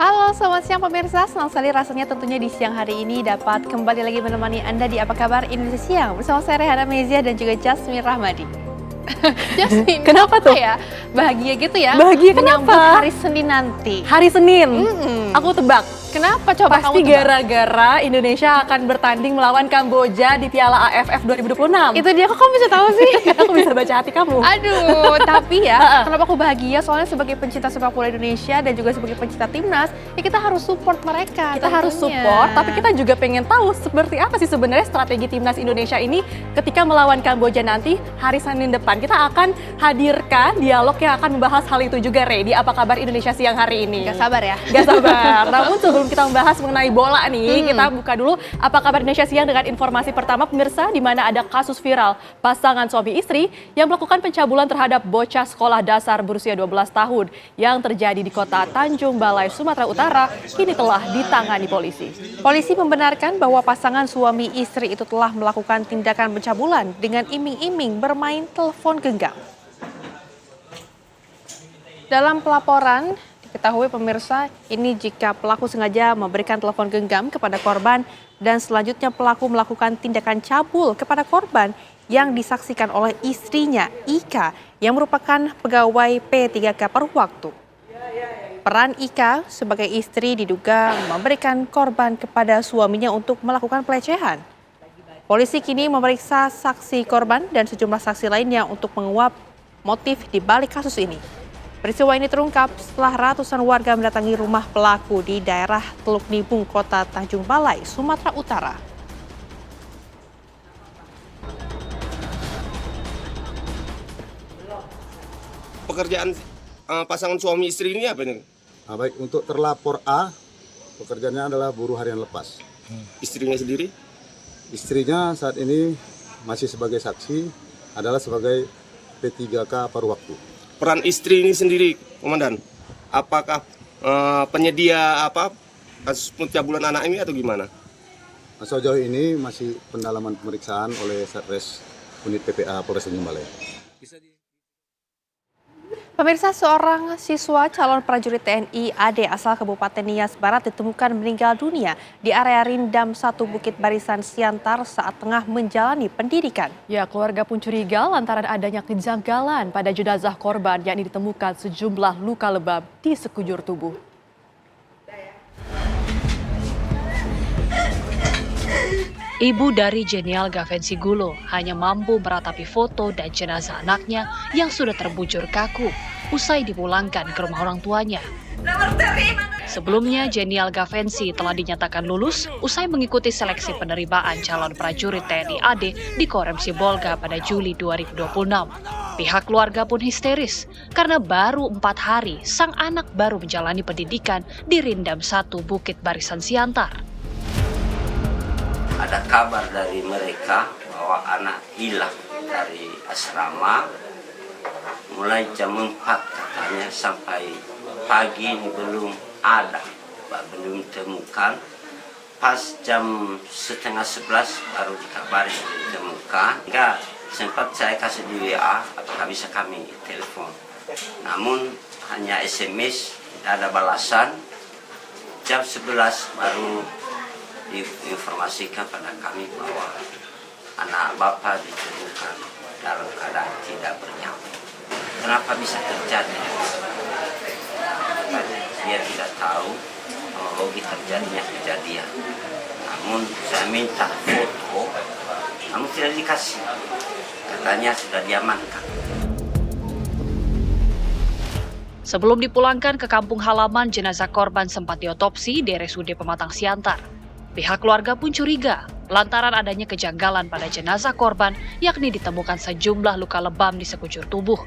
Halo, selamat siang pemirsa. Senang sekali rasanya tentunya di siang hari ini dapat kembali lagi menemani Anda di Apa Kabar Indonesia Siang bersama saya Rehana Mezia dan juga Jasmine Rahmadi. Jasmine, kenapa tuh? Ya? Bahagia gitu ya? Bahagia menyambut kenapa? hari Senin nanti. Hari Senin, aku tebak. Kenapa coba Pasti kamu tebak? gara-gara Indonesia akan bertanding melawan Kamboja di Piala AFF 2026. Itu dia, kok kamu bisa tahu sih? Aku bisa baca hati kamu. Aduh, tapi ya, kenapa aku bahagia? Soalnya sebagai pencinta sepak bola Indonesia dan juga sebagai pencinta timnas, ya kita harus support mereka. Kita harus support, tapi kita juga pengen tahu seperti apa sih sebenarnya strategi timnas Indonesia ini ketika melawan Kamboja nanti hari Senin depan. Kita akan hadirkan dialog yang akan membahas hal itu juga, Re, di Apa Kabar Indonesia Siang hari ini. Gak sabar ya? Gak sabar. Namun sebelum kita membahas mengenai bola nih, kita buka dulu Apa Kabar Indonesia Siang dengan informasi pertama pemirsa, di mana ada kasus viral pasangan suami istri yang melakukan pencabulan terhadap bocah sekolah dasar berusia 12 tahun yang terjadi di kota Tanjung Balai, Sumatera Utara, kini telah ditangani polisi. Polisi membenarkan bahwa pasangan suami istri itu telah melakukan tindakan pencabulan dengan iming-iming bermain telepon genggam. Dalam pelaporan diketahui pemirsa, ini jika pelaku sengaja memberikan telepon genggam kepada korban dan selanjutnya pelaku melakukan tindakan cabul kepada korban yang disaksikan oleh istrinya Ika yang merupakan pegawai P3K paruh waktu. Peran Ika sebagai istri diduga memberikan korban kepada suaminya untuk melakukan pelecehan. Polisi kini memeriksa saksi korban dan sejumlah saksi lainnya untuk menguak motif di balik kasus ini. Peristiwa ini terungkap setelah ratusan warga mendatangi rumah pelaku di daerah Teluk Nibung, Kota Tanjung Balai, Sumatera Utara. Pekerjaan pasangan suami istri ini apa nih? Nah, baik, untuk terlapor A, pekerjaannya adalah buruh harian lepas. Istrinya sendiri? Istrinya saat ini masih sebagai saksi, adalah sebagai P3K paruh waktu. Peran istri ini sendiri, Komandan, apakah penyedia kasus pencabulan anak ini atau gimana? Sejauh ini masih pendalaman pemeriksaan oleh Satres Unit PPA Polres Tanjung Balai. Pemirsa, seorang siswa calon prajurit TNI AD asal Kabupaten Nias Barat ditemukan meninggal dunia di area Rindam 1 Bukit Barisan Siantar saat tengah menjalani pendidikan. Ya, keluarga pun curiga lantaran adanya kejanggalan pada jenazah korban, yakni ditemukan sejumlah luka lebam di sekujur tubuh. Ibu dari Jenial Gavensi Gulo hanya mampu meratapi foto dan jenazah anaknya yang sudah terbujur kaku usai dipulangkan ke rumah orang tuanya. Sebelumnya, Jenial Gavensi telah dinyatakan lulus usai mengikuti seleksi penerimaan calon prajurit TNI AD di Korem Sibolga pada Juli 2026. Pihak keluarga pun histeris karena baru 4 hari sang anak baru menjalani pendidikan di Rindam 1 Bukit Barisan Siantar. Ada kabar dari mereka bahwa anak hilang dari asrama mulai jam 4 katanya sampai pagi ini belum ada, belum ditemukan. Pas jam 10:30 baru dikabari ditemukan. Enggak sempat saya kasih di WA apakah bisa kami telepon. Namun hanya SMS, tidak ada balasan. Jam 11 baru diinformasikan pada kami bahwa anak bapak ditemukan dalam keadaan tidak bernyawa. Kenapa bisa terjadi? Dia tidak tahu kronologi terjadinya kejadian. Namun saya minta foto, namun tidak dikasih. Katanya sudah diamankan. Sebelum dipulangkan ke kampung halaman, jenazah korban sempat diotopsi di RSUD Pematang Siantar. Pihak keluarga pun curiga lantaran adanya kejanggalan pada jenazah korban, yakni ditemukan sejumlah luka lebam di sekujur tubuh.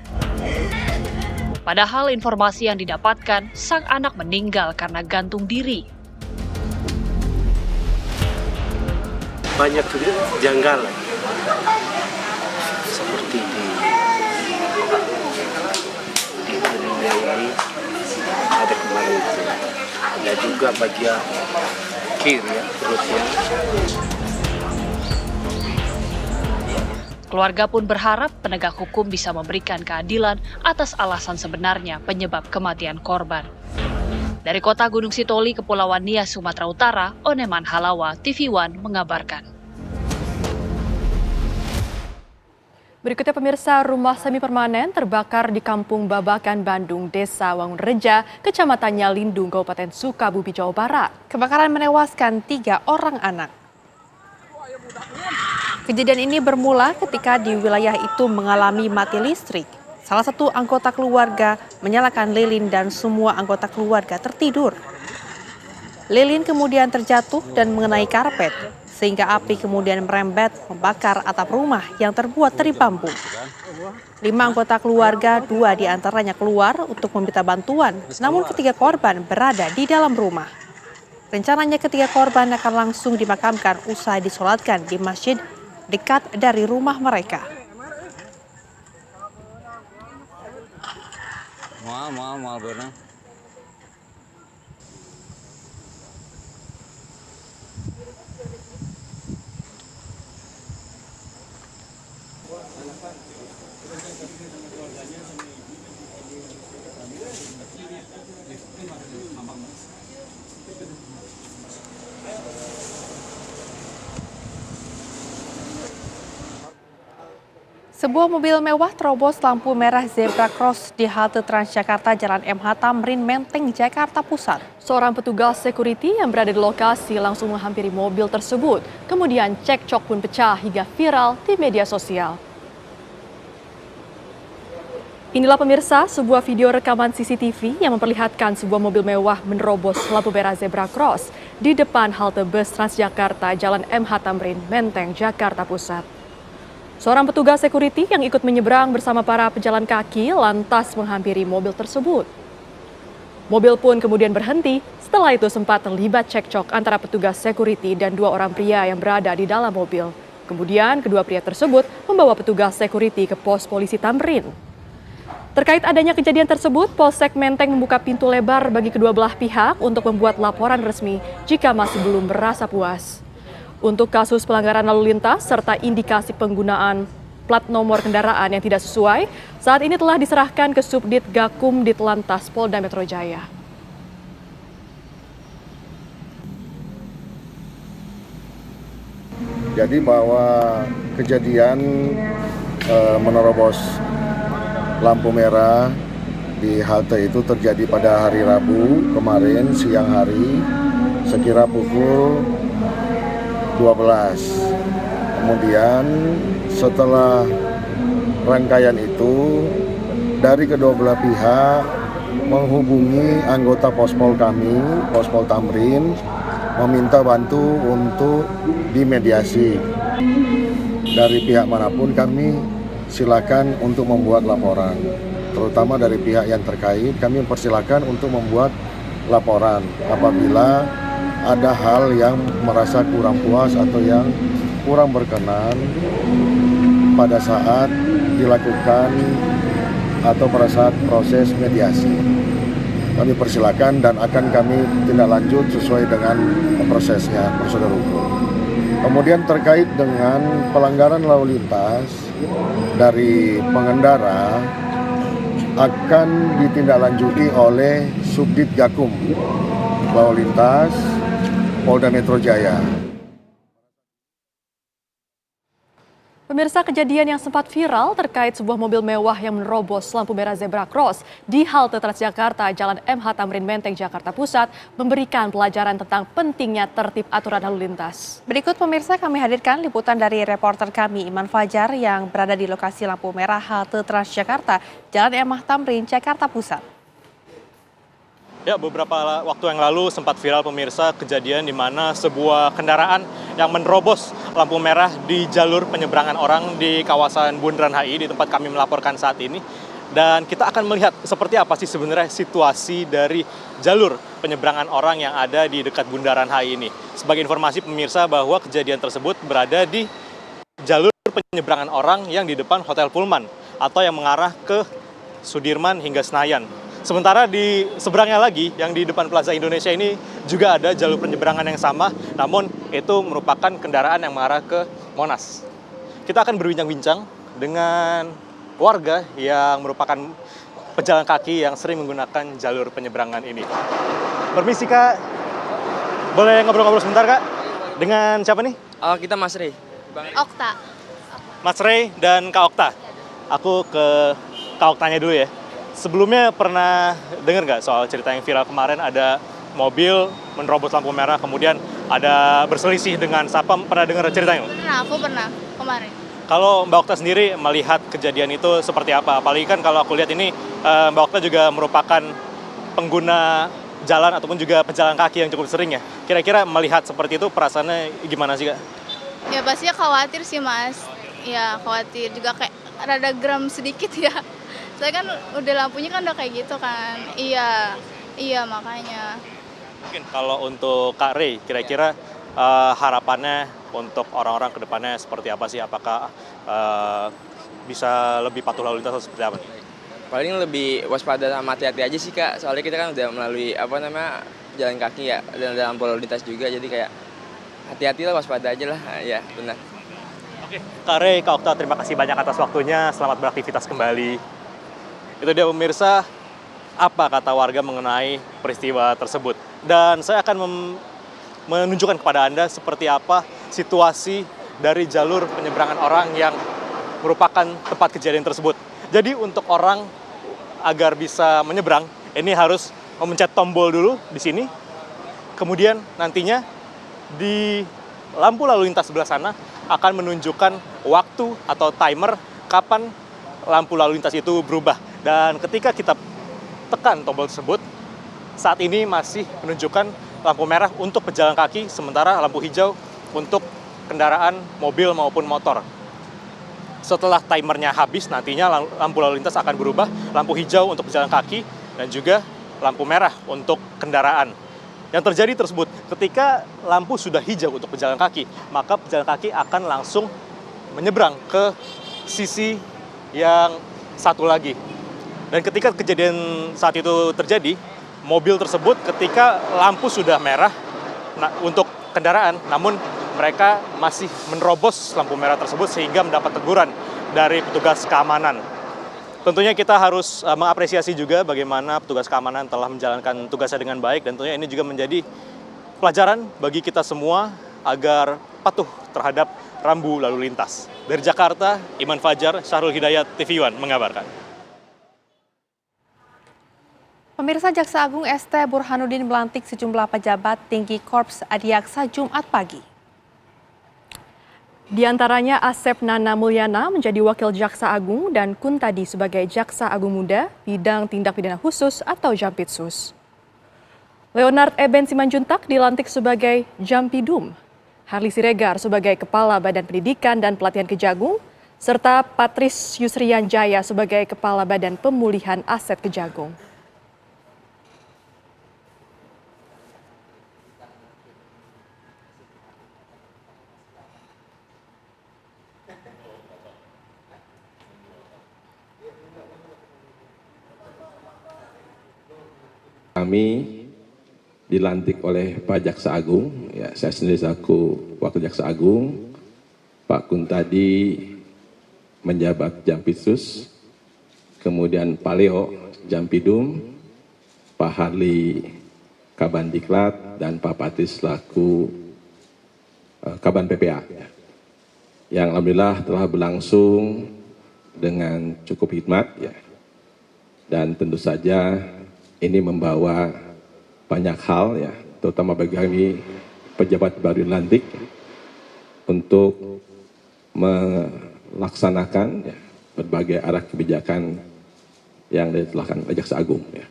Padahal informasi yang didapatkan, sang anak meninggal karena gantung diri. Banyak kejanggalan, seperti di dirinya ini ada kemarin itu, ada juga bagian kiri ya, perutnya. Keluarga pun berharap penegak hukum bisa memberikan keadilan atas alasan sebenarnya penyebab kematian korban. Dari kota Gunung Sitoli, Kepulauan Nias, Sumatera Utara, Oneman Halawa, TV One mengabarkan. Berikutnya pemirsa, rumah semi permanen terbakar di Kampung Babakan, Bandung, Desa Wangunreja, Kecamatan Nyalindung, Kabupaten Sukabumi, Jawa Barat. Kebakaran menewaskan 3 orang anak. Kejadian ini bermula ketika di wilayah itu mengalami mati listrik. Salah satu anggota keluarga menyalakan lilin dan semua anggota keluarga tertidur. Lilin kemudian terjatuh dan mengenai karpet, sehingga api kemudian merembet membakar atap rumah yang terbuat dari bambu. 5 anggota keluarga, 2 diantaranya keluar untuk meminta bantuan, namun ketiga korban berada di dalam rumah. Rencananya ketiga korban akan langsung dimakamkan usai disolatkan di masjid dekat dari rumah mereka. Benar. Sebuah mobil mewah terobos lampu merah zebra cross di halte Transjakarta Jalan MH Tamrin, Menteng, Jakarta Pusat. Seorang petugas security yang berada di lokasi langsung menghampiri mobil tersebut. Kemudian cekcok pun pecah hingga viral di media sosial. Inilah pemirsa sebuah video rekaman CCTV yang memperlihatkan sebuah mobil mewah menerobos lampu merah zebra cross di depan halte bus Transjakarta Jalan MH Tamrin, Menteng, Jakarta Pusat. Seorang petugas security yang ikut menyeberang bersama para pejalan kaki lantas menghampiri mobil tersebut. Mobil pun kemudian berhenti, setelah itu sempat terlibat cekcok antara petugas security dan 2 orang pria yang berada di dalam mobil. Kemudian kedua pria tersebut membawa petugas security ke pos polisi Tamrin. Terkait adanya kejadian tersebut, Polsek Menteng membuka pintu lebar bagi kedua belah pihak untuk membuat laporan resmi jika masih belum merasa puas. Untuk kasus pelanggaran lalu lintas serta indikasi penggunaan plat nomor kendaraan yang tidak sesuai, saat ini telah diserahkan ke Subdit Gakum Ditlantas Polda Metro Jaya. Jadi bahwa kejadian menerobos lampu merah di halte itu terjadi pada hari Rabu kemarin siang hari sekira pukul 12. Kemudian setelah rangkaian itu dari kedua belah pihak menghubungi anggota Pospol kami, Pospol Tamrin, meminta bantu untuk dimediasi. Dari pihak manapun kami silakan untuk membuat laporan. Terutama dari pihak yang terkait kami persilakan untuk membuat laporan apabila ada hal yang merasa kurang puas atau yang kurang berkenan pada saat dilakukan atau pada saat proses mediasi. Kami persilakan dan akan kami tindak lanjut sesuai dengan prosesnya, prosedur hukum. Kemudian terkait dengan pelanggaran lalu lintas dari pengendara akan ditindaklanjuti oleh Subdit Gakum Lalu Lintas Polda Metro Jaya. Pemirsa, kejadian yang sempat viral terkait sebuah mobil mewah yang menerobos lampu merah zebra cross di halte Transjakarta Jalan MH Tamrin, Menteng, Jakarta Pusat memberikan pelajaran tentang pentingnya tertib aturan lalu lintas. Berikut pemirsa kami hadirkan liputan dari reporter kami Iman Fajar yang berada di lokasi lampu merah halte Transjakarta Jalan MH Tamrin, Jakarta Pusat. Ya, beberapa waktu yang lalu sempat viral pemirsa kejadian di mana sebuah kendaraan yang menerobos lampu merah di jalur penyeberangan orang di kawasan Bundaran HI di tempat kami melaporkan saat ini. Dan kita akan melihat seperti apa sih sebenarnya situasi dari jalur penyeberangan orang yang ada di dekat Bundaran HI ini. Sebagai informasi pemirsa bahwa kejadian tersebut berada di jalur penyeberangan orang yang di depan Hotel Pullman atau yang mengarah ke Sudirman hingga Senayan. Sementara di seberangnya lagi, yang di depan Plaza Indonesia ini juga ada jalur penyeberangan yang sama, namun itu merupakan kendaraan yang mengarah ke Monas. Kita akan berbincang-bincang dengan warga yang merupakan pejalan kaki yang sering menggunakan jalur penyeberangan ini. Permisi Kak, boleh ngobrol-ngobrol sebentar Kak? Dengan siapa nih? Kita Mas Rey. Okta. Mas Rey dan Kak Okta. Aku ke Kak Oktanya dulu ya. Sebelumnya pernah dengar nggak soal cerita yang viral kemarin, ada mobil menerobos lampu merah, kemudian ada berselisih dengan satpam? Pernah dengar ceritanya? Aku pernah kemarin. Kalau Mbak Okta sendiri melihat kejadian itu seperti apa? Apalagi kan kalau aku lihat ini Mbak Okta juga merupakan pengguna jalan ataupun juga pejalan kaki yang cukup sering ya. Kira-kira melihat seperti itu perasaannya gimana sih Kak? Ya pastinya khawatir sih Mas. Ya khawatir juga, kayak rada geram sedikit ya. Saya kan udah lampunya kan udah kayak gitu kan. Iya makanya. Mungkin kalau untuk Kak Rey, kira-kira harapannya untuk orang-orang ke depannya seperti apa sih? Apakah bisa lebih patuh lalu lintas atau seperti apa nih? Paling lebih waspada sama hati-hati aja sih Kak. Soalnya kita kan udah melalui jalan kaki ya, dan dalam lalu lintas juga. Jadi kayak hati-hati lah, waspada aja lah. Ya benar. Oke, Kak Rey, Kak Okta, terima kasih banyak atas waktunya. Selamat beraktivitas kembali. Itu dia pemirsa, apa kata warga mengenai peristiwa tersebut. Dan saya akan menunjukkan kepada Anda seperti apa situasi dari jalur penyeberangan orang yang merupakan tempat kejadian tersebut. Jadi untuk orang agar bisa menyeberang, ini harus memencet tombol dulu di sini. Kemudian nantinya di lampu lalu lintas sebelah sana akan menunjukkan waktu atau timer kapan lampu lalu lintas itu berubah. Dan ketika kita tekan tombol tersebut, saat ini masih menunjukkan lampu merah untuk pejalan kaki, sementara lampu hijau untuk kendaraan mobil maupun motor. Setelah timernya habis, nantinya lampu lalu lintas akan berubah, lampu hijau untuk pejalan kaki dan juga lampu merah untuk kendaraan. Yang terjadi tersebut, ketika lampu sudah hijau untuk pejalan kaki, maka pejalan kaki akan langsung menyeberang ke sisi yang satu lagi. Dan ketika kejadian saat itu terjadi, mobil tersebut ketika lampu sudah merah untuk kendaraan, namun mereka masih menerobos lampu merah tersebut sehingga mendapat teguran dari petugas keamanan. Tentunya kita harus mengapresiasi juga bagaimana petugas keamanan telah menjalankan tugasnya dengan baik, dan tentunya ini juga menjadi pelajaran bagi kita semua agar patuh terhadap rambu lalu lintas. Dari Jakarta, Iman Fajar, Syahrul Hidayat, TV One mengabarkan. Pemirsa, Jaksa Agung ST Burhanuddin melantik sejumlah pejabat tinggi Korps Adiaksa Jumat pagi. Di antaranya Asep Nana Mulyana menjadi Wakil Jaksa Agung dan Kuntadi sebagai Jaksa Agung Muda bidang tindak pidana khusus atau Jampitsus. Leonard Eben Simanjuntak dilantik sebagai Jampidum, Harli Siregar sebagai Kepala Badan Pendidikan dan Pelatihan Kejagung, serta Patris Yusrian Jaya sebagai Kepala Badan Pemulihan Aset Kejagung. Kami dilantik oleh Pak Jaksa Agung, ya, saya sendiri selaku Wakil Jaksa Agung, Pak Kuntadi menjabat Jampitsus, kemudian Pak Leo Jampidum, Pak Harli Kabandiklat, dan Pak Patris selaku Kaban PPA, yang alhamdulillah telah berlangsung dengan cukup hikmat, ya. Dan tentu saja ini membawa banyak hal, ya, terutama bagi kami pejabat baru dilantik untuk melaksanakan, ya, berbagai arah kebijakan yang ditetapkan oleh Jaksa Agung, ya.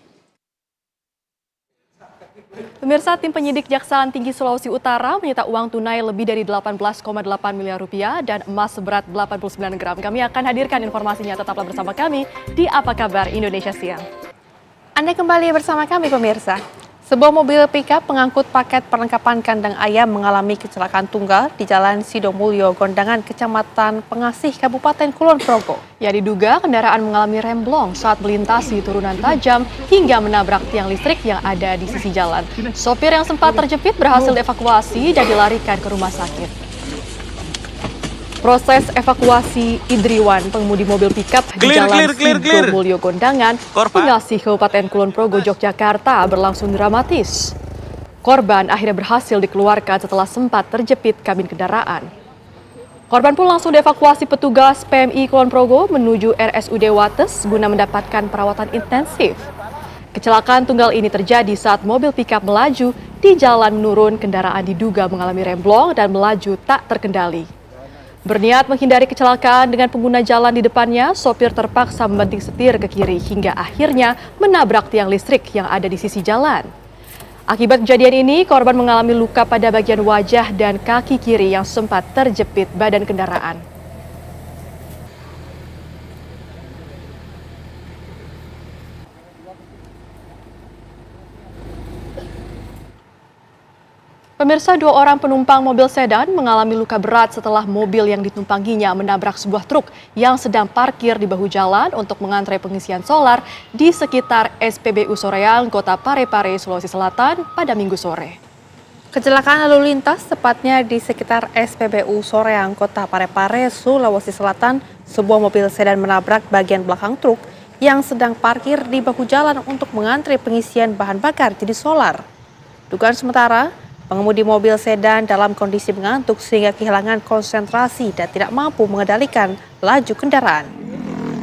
Pemirsa, tim penyidik Jaksaan Tinggi Sulawesi Utara menyita uang tunai lebih dari 18,8 miliar rupiah dan emas seberat 89 gram. Kami akan hadirkan informasinya, tetaplah bersama kami di Apa Kabar Indonesia Siang. Anda kembali bersama kami pemirsa. Sebuah mobil pickup pengangkut paket perlengkapan kandang ayam mengalami kecelakaan tunggal di Jalan Sidomulyo, Gondangan, Kecamatan Pengasih, Kabupaten Kulon Progo. Ya, diduga kendaraan mengalami remblong saat melintasi turunan tajam hingga menabrak tiang listrik yang ada di sisi jalan. Sopir yang sempat terjepit berhasil dievakuasi dan dilarikan ke rumah sakit. Proses evakuasi Indriwan, pengemudi mobil pikap di Jalan Sido Mulyo Gondangan, Pengasih Kabupaten Kulon Progo, Yogyakarta berlangsung dramatis. Korban akhirnya berhasil dikeluarkan setelah sempat terjepit kabin kendaraan. Korban pun langsung dievakuasi petugas PMI Kulon Progo menuju RSUD Wates guna mendapatkan perawatan intensif. Kecelakaan tunggal ini terjadi saat mobil pikap melaju di jalan menurun, kendaraan diduga mengalami remblong dan melaju tak terkendali. Berniat menghindari kecelakaan dengan pengguna jalan di depannya, sopir terpaksa membanting setir ke kiri hingga akhirnya menabrak tiang listrik yang ada di sisi jalan. Akibat kejadian ini, korban mengalami luka pada bagian wajah dan kaki kiri yang sempat terjepit badan kendaraan. Pemirsa, 2 orang penumpang mobil sedan mengalami luka berat setelah mobil yang ditumpanginya menabrak sebuah truk yang sedang parkir di bahu jalan untuk mengantre pengisian solar di sekitar SPBU Soreang, Kota Parepare, Sulawesi Selatan pada Minggu sore. Kecelakaan lalu lintas tepatnya di sekitar SPBU Soreang, Kota Parepare, Sulawesi Selatan. Sebuah mobil sedan menabrak bagian belakang truk yang sedang parkir di bahu jalan untuk mengantre pengisian bahan bakar jenis solar. Dugaan sementara, pengemudi mobil sedan dalam kondisi mengantuk sehingga kehilangan konsentrasi dan tidak mampu mengendalikan laju kendaraan.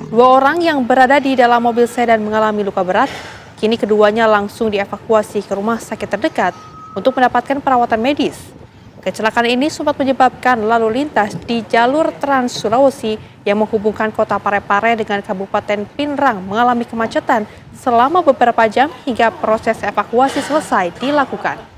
2 orang yang berada di dalam mobil sedan mengalami luka berat. Kini keduanya langsung dievakuasi ke rumah sakit terdekat untuk mendapatkan perawatan medis. Kecelakaan ini sempat menyebabkan lalu lintas di jalur Trans Sulawesi yang menghubungkan Kota Parepare dengan Kabupaten Pinrang mengalami kemacetan selama beberapa jam hingga proses evakuasi selesai dilakukan.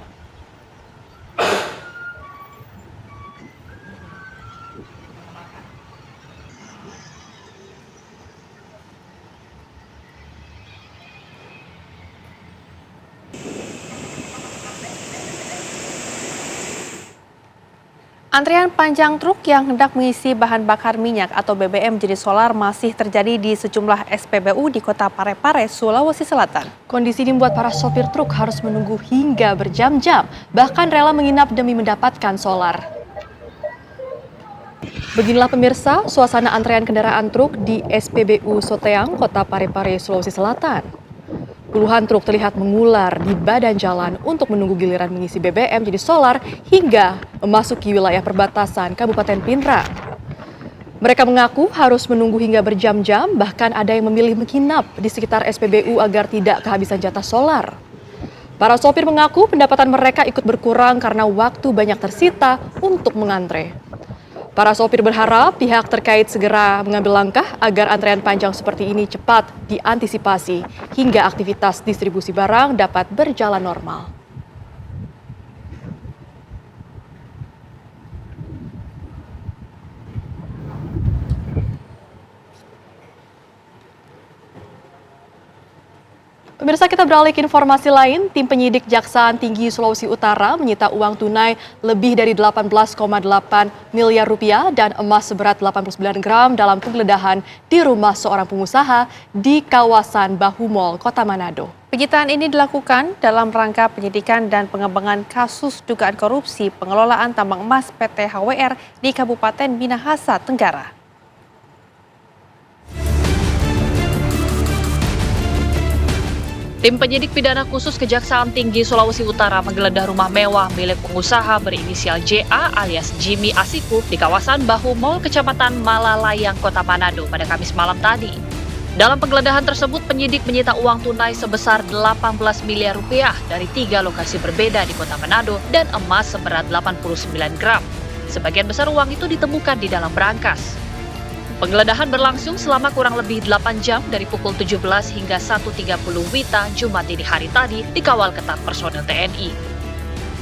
Antrian panjang truk yang hendak mengisi bahan bakar minyak atau BBM jenis solar masih terjadi di sejumlah SPBU di Kota Parepare, Sulawesi Selatan. Kondisi ini membuat para sopir truk harus menunggu hingga berjam-jam, bahkan rela menginap demi mendapatkan solar. Beginilah pemirsa, suasana antrean kendaraan truk di SPBU Soteang, Kota Parepare, Sulawesi Selatan. Puluhan truk terlihat mengular di badan jalan untuk menunggu giliran mengisi BBM jenis solar hingga memasuki wilayah perbatasan Kabupaten Pinrang. Mereka mengaku harus menunggu hingga berjam-jam, bahkan ada yang memilih menginap di sekitar SPBU agar tidak kehabisan jatah solar. Para sopir mengaku pendapatan mereka ikut berkurang karena waktu banyak tersita untuk mengantre. Para sopir berharap pihak terkait segera mengambil langkah agar antrean panjang seperti ini cepat diantisipasi hingga aktivitas distribusi barang dapat berjalan normal. Pemirsa, kita beralih ke informasi lain. Tim penyidik Jaksaan Tinggi Sulawesi Utara menyita uang tunai lebih dari 18,8 miliar rupiah dan emas seberat 89 gram dalam penggeledahan di rumah seorang pengusaha di kawasan Bahu Mall, Kota Manado. Penyitaan ini dilakukan dalam rangka penyidikan dan pengembangan kasus dugaan korupsi pengelolaan tambang emas PT HWR di Kabupaten Minahasa Tenggara. Tim penyidik pidana khusus Kejaksaan Tinggi Sulawesi Utara menggeledah rumah mewah milik pengusaha berinisial JA alias Jimmy Asiku di kawasan Bahu Mall, Kecamatan Malalayang, Kota Manado pada Kamis malam tadi. Dalam penggeledahan tersebut, penyidik menyita uang tunai sebesar 18 miliar rupiah dari 3 lokasi berbeda di Kota Manado dan emas seberat 89 gram. Sebagian besar uang itu ditemukan di dalam berangkas. Penggeledahan berlangsung selama kurang lebih 8 jam dari pukul 17 hingga 1.30 WITA Jumat dini hari tadi dikawal ketat personel TNI.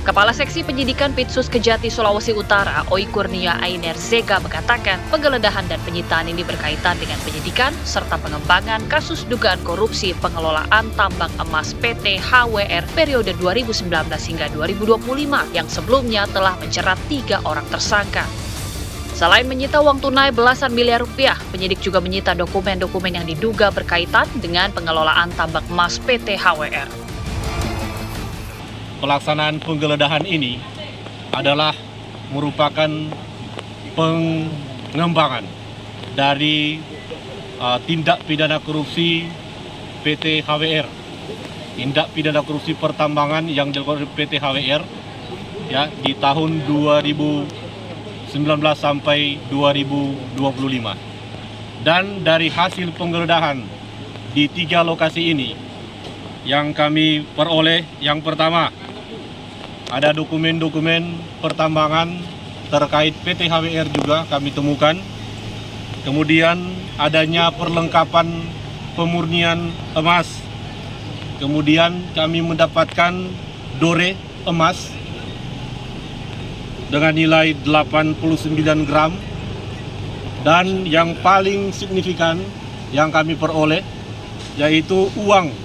Kepala Seksi Penyidikan Pitsus Kejati Sulawesi Utara, Oi Kurnia Ainer Zega mengatakan penggeledahan dan penyitaan ini berkaitan dengan penyidikan serta pengembangan kasus dugaan korupsi pengelolaan tambang emas PT HWR periode 2019 hingga 2025 yang sebelumnya telah menjerat 3 orang tersangka. Selain menyita uang tunai belasan miliar rupiah, penyidik juga menyita dokumen-dokumen yang diduga berkaitan dengan pengelolaan tambang emas PT HWR. Pelaksanaan penggeledahan ini adalah merupakan pengembangan dari tindak pidana korupsi PT HWR, tindak pidana korupsi pertambangan yang dilakukan oleh PT HWR ya di tahun 2019 sampai 2025. Dan dari hasil penggeledahan di 3 lokasi ini yang kami peroleh, yang pertama ada dokumen-dokumen pertambangan terkait PT HWR juga kami temukan. Kemudian adanya perlengkapan pemurnian emas. Kemudian kami mendapatkan dore emas dengan nilai 89 gram. Dan yang paling signifikan yang kami peroleh yaitu uang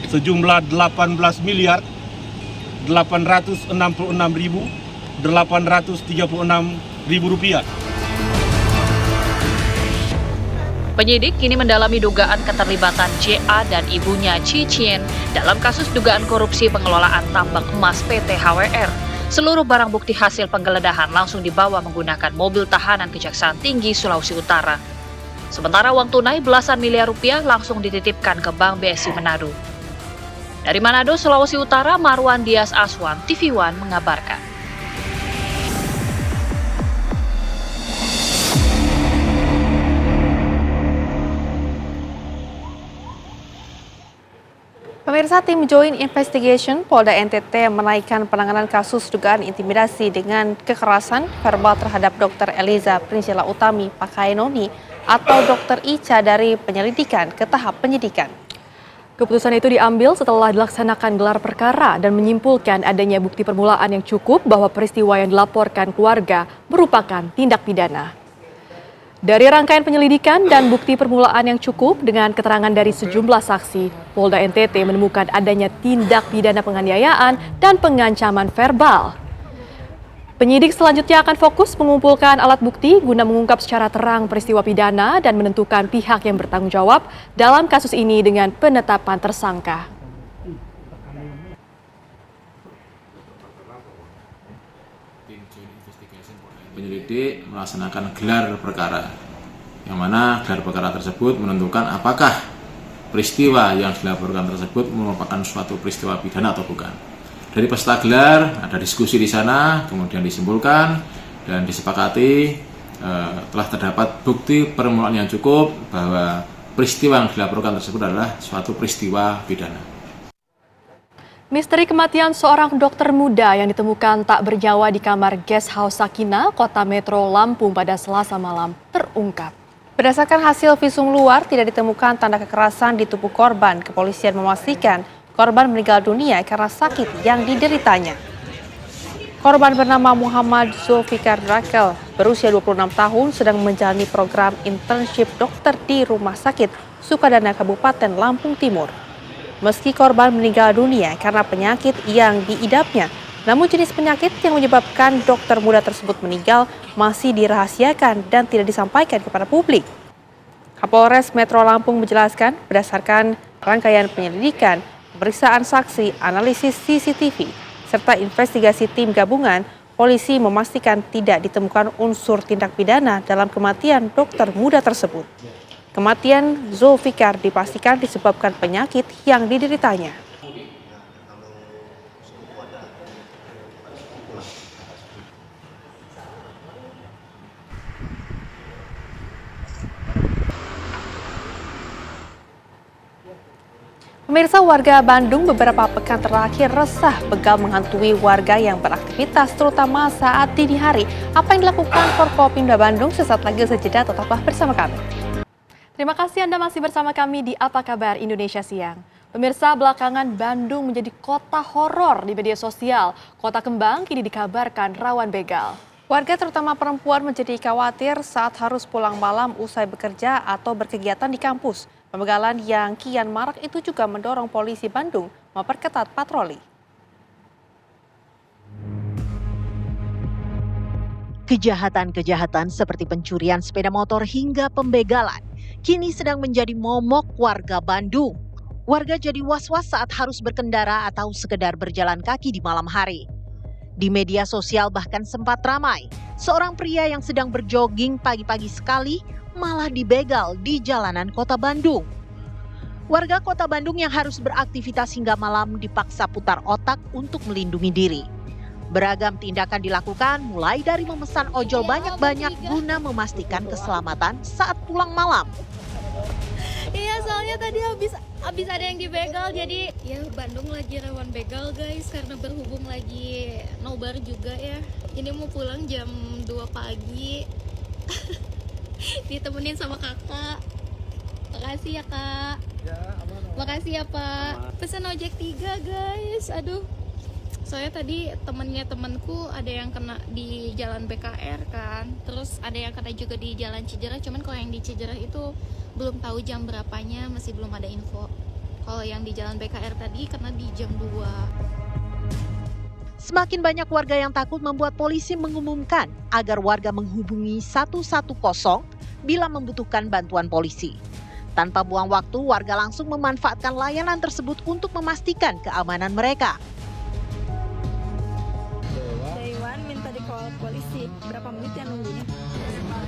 sejumlah 18 miliar 866.836.000 rupiah. Penyidik kini mendalami dugaan keterlibatan JA dan ibunya Chi Chien dalam kasus dugaan korupsi pengelolaan tambang emas PT HWR. Seluruh barang bukti hasil penggeledahan langsung dibawa menggunakan mobil tahanan Kejaksaan Tinggi Sulawesi Utara. Sementara uang tunai belasan miliar rupiah langsung dititipkan ke Bank BSI Manado. Dari Manado, Sulawesi Utara, Marwan Dias Aswan, TV One mengabarkan. Pemirsa, tim Joint Investigation Polda NTT menaikkan penanganan kasus dugaan intimidasi dengan kekerasan verbal terhadap Dr. Eliza Priscilla Utami Pakainoni atau Dr. Ica dari penyelidikan ke tahap penyidikan. Keputusan itu diambil setelah dilaksanakan gelar perkara dan menyimpulkan adanya bukti permulaan yang cukup bahwa peristiwa yang dilaporkan keluarga merupakan tindak pidana. Dari rangkaian penyelidikan dan bukti permulaan yang cukup dengan keterangan dari sejumlah saksi, Polda NTT menemukan adanya tindak pidana penganiayaan dan pengancaman verbal. Penyidik selanjutnya akan fokus mengumpulkan alat bukti guna mengungkap secara terang peristiwa pidana dan menentukan pihak yang bertanggung jawab dalam kasus ini dengan penetapan tersangka. Penyelidik melaksanakan gelar perkara, yang mana gelar perkara tersebut menentukan apakah peristiwa yang dilaporkan tersebut merupakan suatu peristiwa pidana atau bukan. Dari peserta gelar ada diskusi di sana, kemudian disimpulkan dan disepakati telah terdapat bukti permulaan yang cukup bahwa peristiwa yang dilaporkan tersebut adalah suatu peristiwa pidana. Misteri kematian seorang dokter muda yang ditemukan tak bernyawa di kamar guest house Sakinah, Kota Metro Lampung pada Selasa malam terungkap. Berdasarkan hasil visum luar, tidak ditemukan tanda kekerasan di tubuh korban. Kepolisian memastikan korban meninggal dunia karena sakit yang dideritanya. Korban bernama Muhammad Zulfikar Rakel, berusia 26 tahun, sedang menjalani program internship dokter di Rumah Sakit Sukadana Kabupaten Lampung Timur. Meski korban meninggal dunia karena penyakit yang diidapnya, namun jenis penyakit yang menyebabkan dokter muda tersebut meninggal masih dirahasiakan dan tidak disampaikan kepada publik. Kapolres Metro Lampung menjelaskan berdasarkan rangkaian penyelidikan, pemeriksaan saksi, analisis CCTV, serta investigasi tim gabungan, polisi memastikan tidak ditemukan unsur tindak pidana dalam kematian dokter muda tersebut. Kematian Zulfikar dipastikan disebabkan penyakit yang dideritanya. Pemirsa, warga Bandung beberapa pekan terakhir resah begal menghantui warga yang beraktivitas terutama saat dini hari. Apa yang dilakukan Forkopimda Bandung? Sesaat lagi sejeda, tetaplah bersama kami. Terima kasih Anda masih bersama kami di Apa Kabar Indonesia Siang. Pemirsa, belakangan Bandung menjadi kota horor di media sosial. Kota Kembang kini dikabarkan rawan begal. Warga terutama perempuan menjadi khawatir saat harus pulang malam usai bekerja atau berkegiatan di kampus. Pembegalan yang kian marak itu juga mendorong polisi Bandung memperketat patroli. Kejahatan-kejahatan seperti pencurian sepeda motor hingga pembegalan kini sedang menjadi momok warga Bandung. Warga jadi was-was saat harus berkendara atau sekedar berjalan kaki di malam hari. Di media sosial bahkan sempat ramai, seorang pria yang sedang berjogging pagi-pagi sekali malah dibegal di jalanan kota Bandung. Warga kota Bandung yang harus beraktivitas hingga malam dipaksa putar otak untuk melindungi diri. Beragam tindakan dilakukan mulai dari memesan ojol banyak-banyak guna memastikan keselamatan saat pulang malam. Iya, soalnya tadi habis ada yang dibegal, jadi ya Bandung lagi rawan begal guys, karena berhubung lagi nobar juga ya. Ini mau pulang jam 2 pagi ditemenin sama kakak. Makasih ya kak. Makasih ya pak. Pesan ojek 3 guys. Aduh, soalnya tadi temanku ada yang kena di jalan BKR kan, terus ada yang kena juga di jalan Cijerah. Cuman kalau yang di Cijerah itu belum tahu jam berapanya, masih belum ada info. Kalau yang di jalan BKR tadi kena di jam 2. Semakin banyak warga yang takut membuat polisi mengumumkan agar warga menghubungi 110 bila membutuhkan bantuan polisi. Tanpa buang waktu, warga langsung memanfaatkan layanan tersebut untuk memastikan keamanan mereka. Dewan minta di-call polisi. Berapa menit ya nunggunya?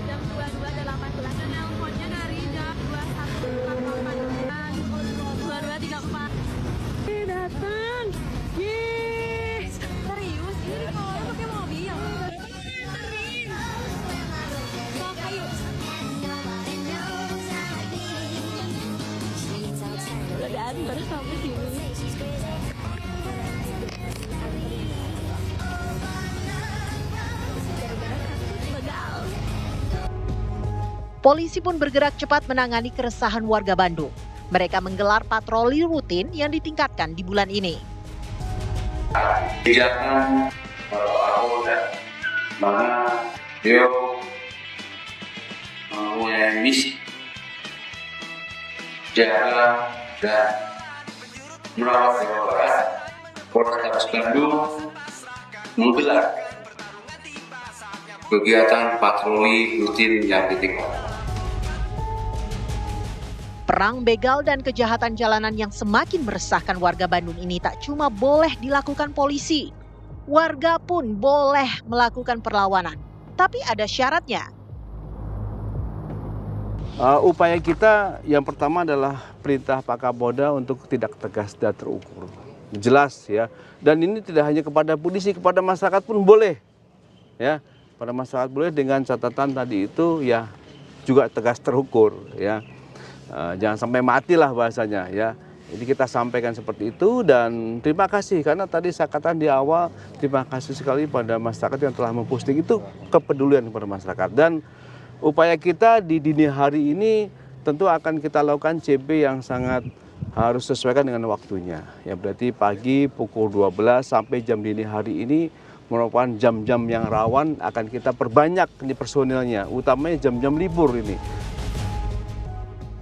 Jam 22.18. Nelponnya dari jam 21.38. 22.34. Datang. Yes. Serius? Ini kalau pakai mobil. Sok, ayo. Udah antar sampai sini. Polisi pun bergerak cepat menangani keresahan warga Bandung. Mereka menggelar patroli rutin yang ditingkatkan di bulan ini. Kegiatan aku udah mana dia mempunyai misi jaga dan merawat Jawa Barat. Polres Bandung menggelar kegiatan patroli rutin yang ditingkatkan. Perang begal dan kejahatan jalanan yang semakin meresahkan warga Bandung ini tak cuma boleh dilakukan polisi. Warga pun boleh melakukan perlawanan. Tapi ada syaratnya. Upaya kita yang pertama adalah perintah Pak Kapolda untuk tidak tegas dan terukur. Jelas ya. Dan ini tidak hanya kepada polisi, kepada masyarakat pun boleh. Ya, pada masyarakat boleh dengan catatan tadi itu ya juga tegas terukur ya. Jangan sampai matilah bahasanya ya. Jadi kita sampaikan seperti itu dan terima kasih karena tadi saya katakan di awal terima kasih sekali pada masyarakat yang telah memposting itu kepedulian kepada masyarakat. Dan upaya kita di dini hari ini tentu akan kita lakukan CB yang sangat harus sesuaikan dengan waktunya. Ya berarti pagi pukul 12 sampai jam dini hari ini merupakan jam-jam yang rawan akan kita perbanyak di personilnya, utamanya jam-jam libur ini.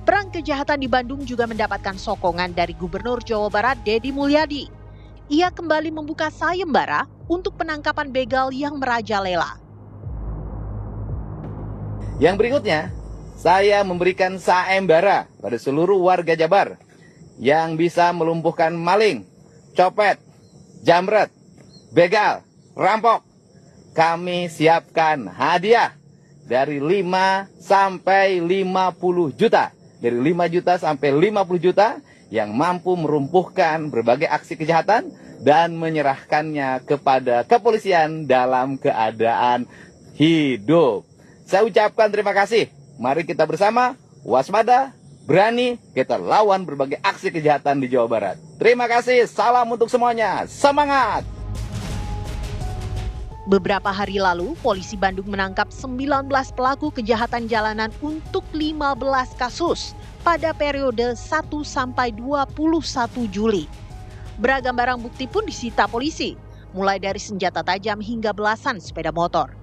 Perang kejahatan di Bandung juga mendapatkan sokongan dari Gubernur Jawa Barat Deddy Mulyadi. Ia kembali membuka sayembara untuk penangkapan begal yang merajalela. Yang berikutnya, saya memberikan sayembara pada seluruh warga Jabar yang bisa melumpuhkan maling, copet, jamret, begal, rampok. Kami siapkan hadiah dari 5 sampai 50 juta. Dari 5 juta sampai 50 juta yang mampu merumpuhkan berbagai aksi kejahatan dan menyerahkannya kepada kepolisian dalam keadaan hidup. Saya ucapkan terima kasih. Mari kita bersama waspada, berani, kita lawan berbagai aksi kejahatan di Jawa Barat. Terima kasih, salam untuk semuanya, semangat! Beberapa hari lalu, polisi Bandung menangkap 19 pelaku kejahatan jalanan untuk 15 kasus pada periode 1 sampai 21 Juli. Beragam barang bukti pun disita polisi, mulai dari senjata tajam hingga belasan sepeda motor.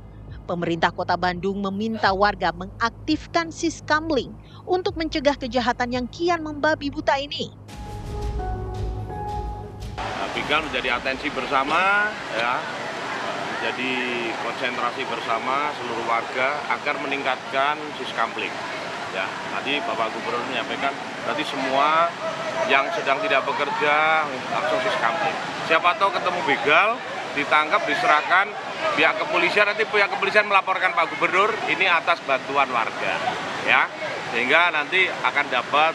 Pemerintah Kota Bandung meminta warga mengaktifkan Siskamling untuk mencegah kejahatan yang kian membabi buta ini. Begal menjadi atensi bersama, ya, menjadi konsentrasi bersama seluruh warga agar meningkatkan Siskamling. Ya, tadi Bapak Gubernur menyampaikan, berarti semua yang sedang tidak bekerja langsung Siskamling. Siapa tahu ketemu begal, ditangkap, diserahkan pihak kepolisian, nanti pihak kepolisian melaporkan Pak Gubernur ini atas bantuan warga, ya, sehingga nanti akan dapat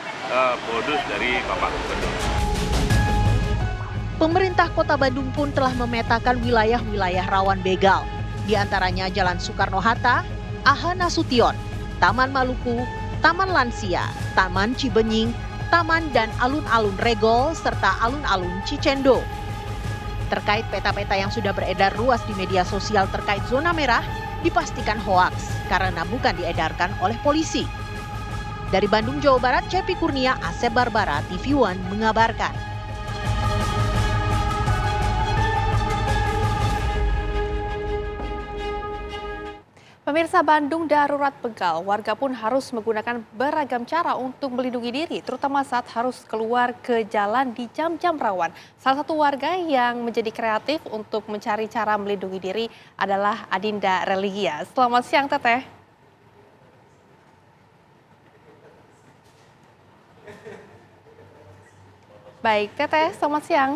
bonus dari Bapak Gubernur. Pemerintah Kota Bandung pun telah memetakan wilayah-wilayah rawan begal, di antaranya Jalan Soekarno-Hatta, AH Nasution, Taman Maluku, Taman Lansia, Taman Cibenying, Taman dan alun-alun Regol, serta alun-alun Cicendo. Terkait peta-peta yang sudah beredar luas di media sosial terkait zona merah, dipastikan hoaks karena bukan diedarkan oleh polisi. Dari Bandung, Jawa Barat, Cepi Kurnia, Asep Barbara, TV One mengabarkan. Pemirsa, Bandung darurat begal, warga pun harus menggunakan beragam cara untuk melindungi diri, terutama saat harus keluar ke jalan di jam-jam rawan. Salah satu warga yang menjadi kreatif untuk mencari cara melindungi diri adalah Adinda Religia. Selamat siang, Teteh. Baik, Teteh, selamat siang.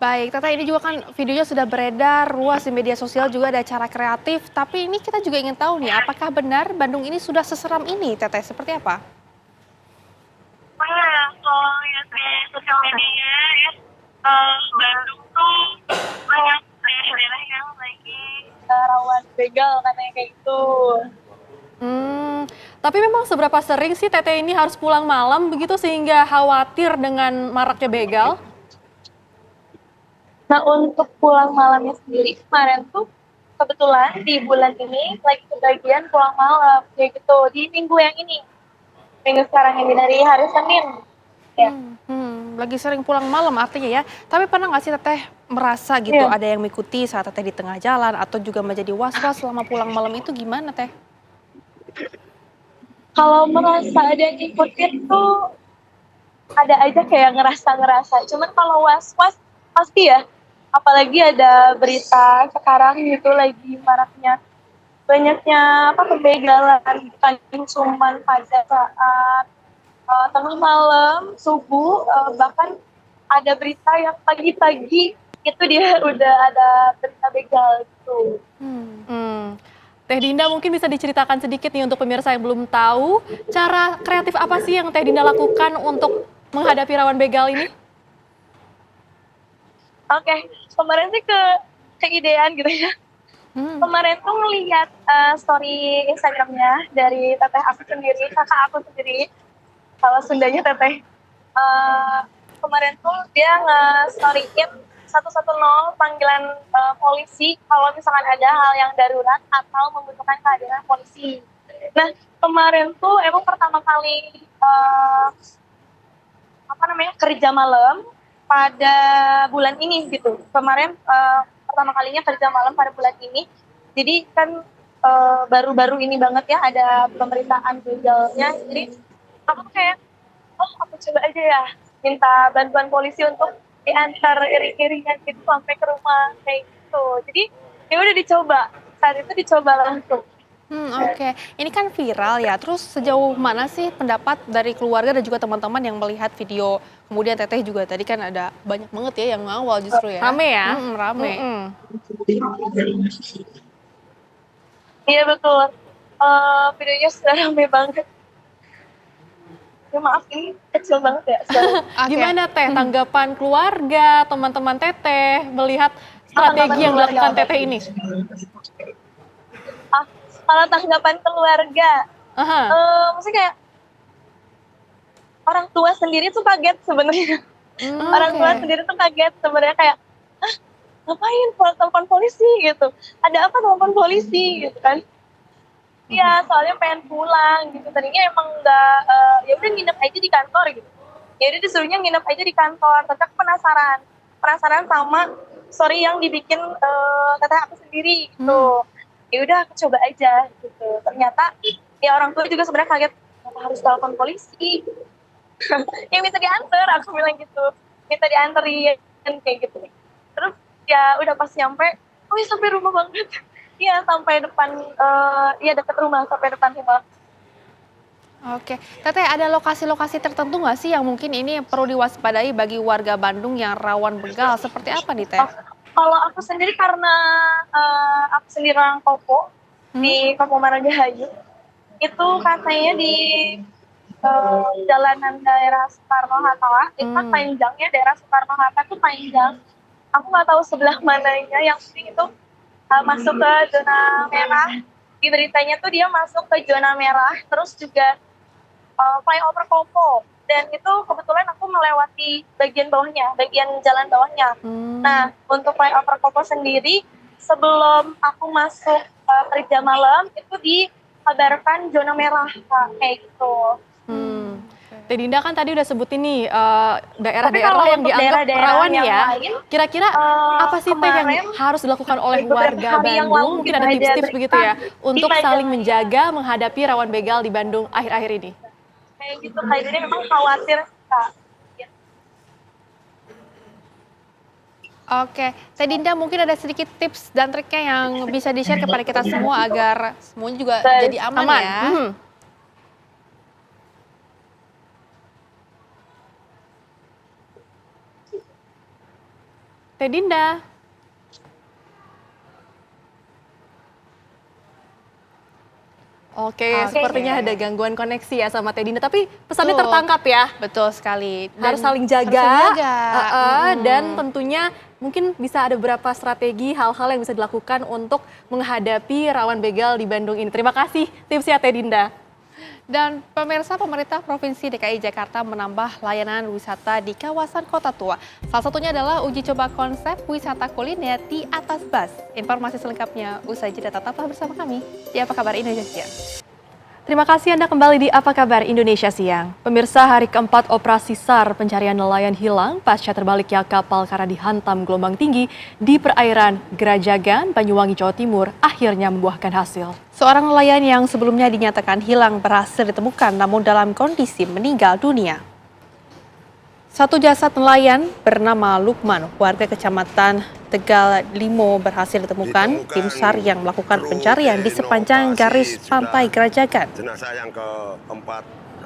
Baik, Teteh, ini juga kan videonya sudah beredar luas di media sosial, juga ada cara kreatif. Tapi ini kita juga ingin tahu nih, apakah benar Bandung ini sudah seseram ini, Teteh? Seperti apa? Kalau lihat di sosial media ya, Bandung tuh banyak daerah yang lagi rawan begal katanya kayak gitu. Tapi memang seberapa sering sih Teteh ini harus pulang malam begitu sehingga khawatir dengan maraknya begal? Nah, untuk pulang malamnya sendiri kemarin tuh kebetulan di bulan ini lagi kebagian pulang malam kayak gitu di minggu yang ini, minggu sekarang ini dari hari Senin. Ya. Lagi sering pulang malam artinya ya. Tapi pernah nggak sih Teteh merasa gitu ada yang mengikuti saat Teteh di tengah jalan atau juga menjadi was-was selama pulang malam itu gimana, Teh? Kalau merasa ada yang ngikutin tuh ada aja kayak ngerasa. Cuman kalau was-was pasti ya. Apalagi ada berita sekarang gitu lagi maraknya banyaknya pembegalan, bukan cuma pada saat tengah malam, subuh, bahkan ada berita yang pagi-pagi itu dia udah ada berita begal gitu. Teh Dinda mungkin bisa diceritakan sedikit nih untuk pemirsa yang belum tahu, cara kreatif apa sih yang Teh Dinda lakukan untuk menghadapi rawan begal ini? Oke, kemarin sih keidean gitu ya. Kemarin tuh ngeliat story Instagramnya dari teteh aku sendiri, kakak aku sendiri, kalau Sundanya teteh. Kemarin tuh dia nge-storyin 110 panggilan polisi kalau misalkan ada hal yang darurat atau membutuhkan kehadiran polisi. Nah, kemarin tuh emang pertama kali kerja malam pada bulan ini gitu. Kemarin pertama kalinya kerja malam pada bulan ini. Jadi kan baru-baru ini banget ya ada pemberitaan begalnya. Jadi aku kayak, aku coba aja ya minta bantuan polisi untuk diantar iring-iringan gitu sampai ke rumah kayak gitu. Jadi ya udah dicoba. Saat itu dicoba langsung. Oke. Ini kan viral ya, terus sejauh mana sih pendapat dari keluarga dan juga teman-teman yang melihat video, kemudian Teteh juga tadi kan ada banyak banget ya yang ngawal justru ya. Rame ya? Rame. Iya betul, videonya sudah rame banget. Ya maaf ini kecil banget ya. Gimana Teh tanggapan keluarga, teman-teman Teteh melihat strategi yang dilakukan Teteh ini? Kalau tanggapan keluarga, maksudnya kayak orang tua sendiri tuh kaget sebenarnya. Orang tua sendiri tuh kaget sebenarnya kayak, ngapain telepon polisi gitu? Ada apa telepon polisi gitu kan? Iya, soalnya pengen pulang gitu. Tadinya emang nggak, ya udah nginep aja di kantor gitu. Ya udah disuruhnya nginep aja di kantor. Tapi aku penasaran sama story yang dibikin teteh aku sendiri gitu. Ya udah aku coba aja gitu. Ternyata ya orang tua juga sebenarnya kaget, kenapa harus telepon polisi? Yang minta diantar, aku bilang gitu. Minta dianterin kayak gitu. Terus ya udah pas nyampe, sampai rumah banget. Iya sampai depan, dekat rumah, sampai depan rumah. Oke, Teteh, ada lokasi-lokasi tertentu nggak sih yang mungkin ini perlu diwaspadai bagi warga Bandung yang rawan begal? Seperti apa nih, Teh? Kalau aku sendiri karena aku sendiri orang Kopo di Kopo Maragahayu, itu katanya di jalanan daerah Soekarno-Hatta itu kan panjangnya, daerah Soekarno-Hatta itu panjang. Aku nggak tahu sebelah mananya, yang penting itu masuk ke zona merah. Di beritanya tuh dia masuk ke zona merah, terus juga flyover Kopo. Dan itu kebetulan aku melewati bagian bawahnya, bagian jalan bawahnya. Nah, untuk flyover Kopo sendiri, sebelum aku masuk kerja malam, itu dikabarkan zona merah, Kak, kayak gitu. Teh Dinda kan tadi udah sebutin nih daerah-daerah yang dianggap rawan ya. Kira-kira apa sih Teh yang harus dilakukan oleh warga Bandung? Mungkin ada tips-tips begitu ya untuk saling menjaga menghadapi rawan begal di Bandung akhir-akhir ini. Kayak gitu, kayak jadi memang khawatir, Kak. Oke, Teh Dinda mungkin ada sedikit tips dan triknya yang bisa di-share kepada kita semua agar semuanya juga jadi aman ya. Teh Dinda. Oke, sepertinya ada gangguan koneksi ya sama Teh Dinda, tapi pesannya tertangkap ya. Betul sekali. Harus saling jaga, dan tentunya mungkin bisa ada beberapa strategi hal-hal yang bisa dilakukan untuk menghadapi rawan begal di Bandung ini. Terima kasih tipsnya Teh Dinda. Dan pemirsa, pemerintah Provinsi DKI Jakarta menambah layanan wisata di kawasan Kota Tua. Salah satunya adalah uji coba konsep wisata kuliner di atas bus. Informasi selengkapnya usai jeda, tetaplah bersama kami di Apa Kabar Indonesia. Terima kasih Anda kembali di Apa Kabar Indonesia Siang. Pemirsa, hari keempat operasi SAR pencarian nelayan hilang pasca terbaliknya kapal karena dihantam gelombang tinggi di perairan Gerajagan, Banyuwangi, Jawa Timur akhirnya membuahkan hasil. Seorang nelayan yang sebelumnya dinyatakan hilang berhasil ditemukan namun dalam kondisi meninggal dunia. Satu jasad nelayan bernama Lukman, warga Kecamatan Tegal Limo berhasil ditemukan tim SAR yang melakukan pencarian di sepanjang garis pantai Gerajagan.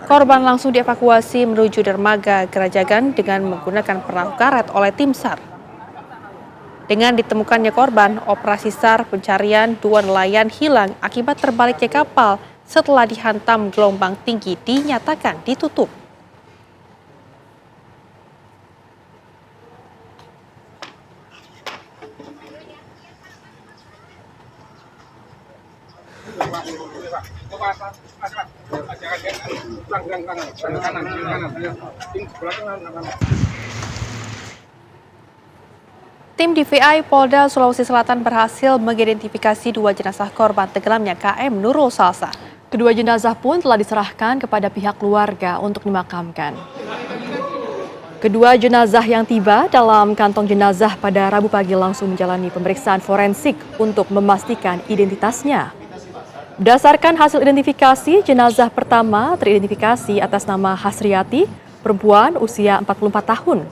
Korban langsung dievakuasi menuju dermaga Gerajagan dengan menggunakan perahu karet oleh tim SAR. Dengan ditemukannya korban, operasi SAR pencarian dua nelayan hilang akibat terbaliknya kapal setelah dihantam gelombang tinggi dinyatakan ditutup. Tim DVI Polda Sulawesi Selatan berhasil mengidentifikasi dua jenazah korban tenggelamnya KM Nurul Salsa. Kedua jenazah pun telah diserahkan kepada pihak keluarga untuk dimakamkan. Kedua jenazah yang tiba dalam kantong jenazah pada Rabu pagi langsung menjalani pemeriksaan forensik untuk memastikan identitasnya. Berdasarkan hasil identifikasi, jenazah pertama teridentifikasi atas nama Hasriati, perempuan usia 44 tahun.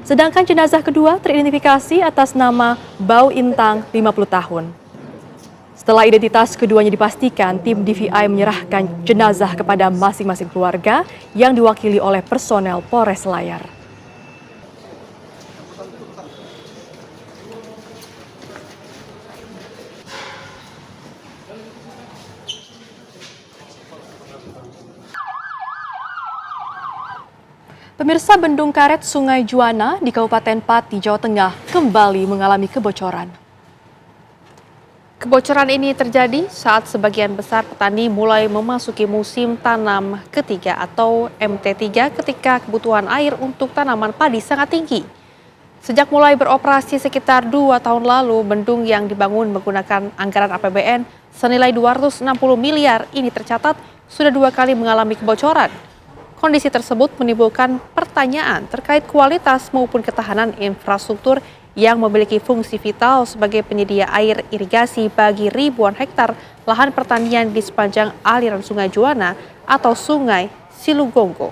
Sedangkan jenazah kedua teridentifikasi atas nama Bau Intang, 50 tahun. Setelah identitas keduanya dipastikan, tim DVI menyerahkan jenazah kepada masing-masing keluarga yang diwakili oleh personel Polres Selayar. Pemirsa, Bendung Karet Sungai Juana di Kabupaten Pati, Jawa Tengah kembali mengalami kebocoran. Kebocoran ini terjadi saat sebagian besar petani mulai memasuki musim tanam ketiga atau MT3 ketika kebutuhan air untuk tanaman padi sangat tinggi. Sejak mulai beroperasi sekitar 2 tahun lalu, bendung yang dibangun menggunakan anggaran APBN senilai 260 miliar ini tercatat sudah 2 kali mengalami kebocoran. Kondisi tersebut menimbulkan pertanyaan terkait kualitas maupun ketahanan infrastruktur yang memiliki fungsi vital sebagai penyedia air irigasi bagi ribuan hektar lahan pertanian di sepanjang aliran Sungai Juana atau Sungai Silugonggo.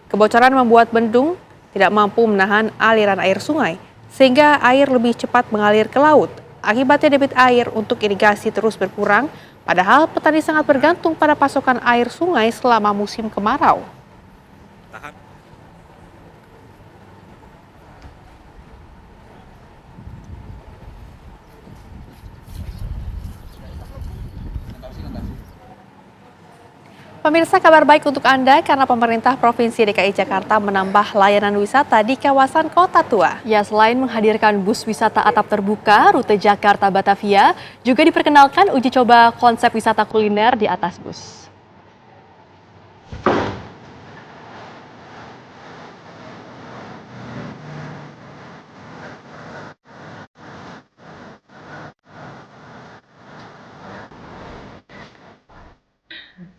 Kebocoran membuat bendung tidak mampu menahan aliran air sungai, sehingga air lebih cepat mengalir ke laut. Akibatnya debit air untuk irigasi terus berkurang, Padahal petani sangat bergantung pada pasokan air sungai selama musim kemarau. Pemirsa, kabar baik untuk Anda karena pemerintah Provinsi DKI Jakarta menambah layanan wisata di kawasan Kota Tua. Ya, selain menghadirkan bus wisata atap terbuka rute Jakarta Batavia, juga diperkenalkan uji coba konsep wisata kuliner di atas bus.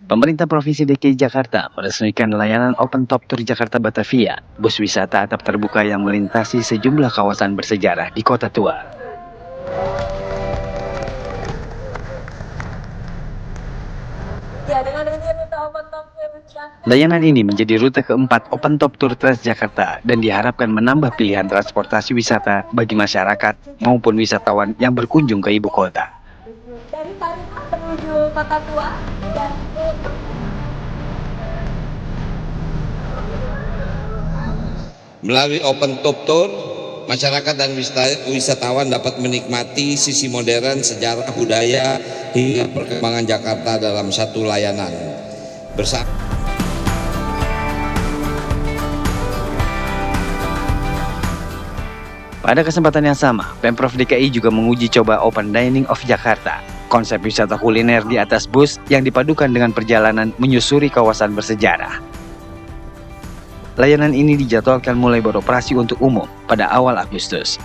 Pemerintah Provinsi DKI Jakarta meresmikan layanan Open Top Tour Jakarta Batavia, bus wisata atap terbuka yang melintasi sejumlah kawasan bersejarah di Kota Tua. Layanan ini menjadi rute keempat Open Top Tour Transjakarta dan diharapkan menambah pilihan transportasi wisata bagi masyarakat maupun wisatawan yang berkunjung ke ibu kota. Dari Sarinah menuju Kota Tua dan melalui Open Top Tour, masyarakat dan wisatawan dapat menikmati sisi modern, sejarah, budaya, hingga perkembangan Jakarta dalam satu layanan. Pada kesempatan yang sama, Pemprov DKI juga menguji coba Open Dining of Jakarta, konsep wisata kuliner di atas bus yang dipadukan dengan perjalanan menyusuri kawasan bersejarah. Layanan ini dijadwalkan mulai beroperasi untuk umum pada awal Agustus.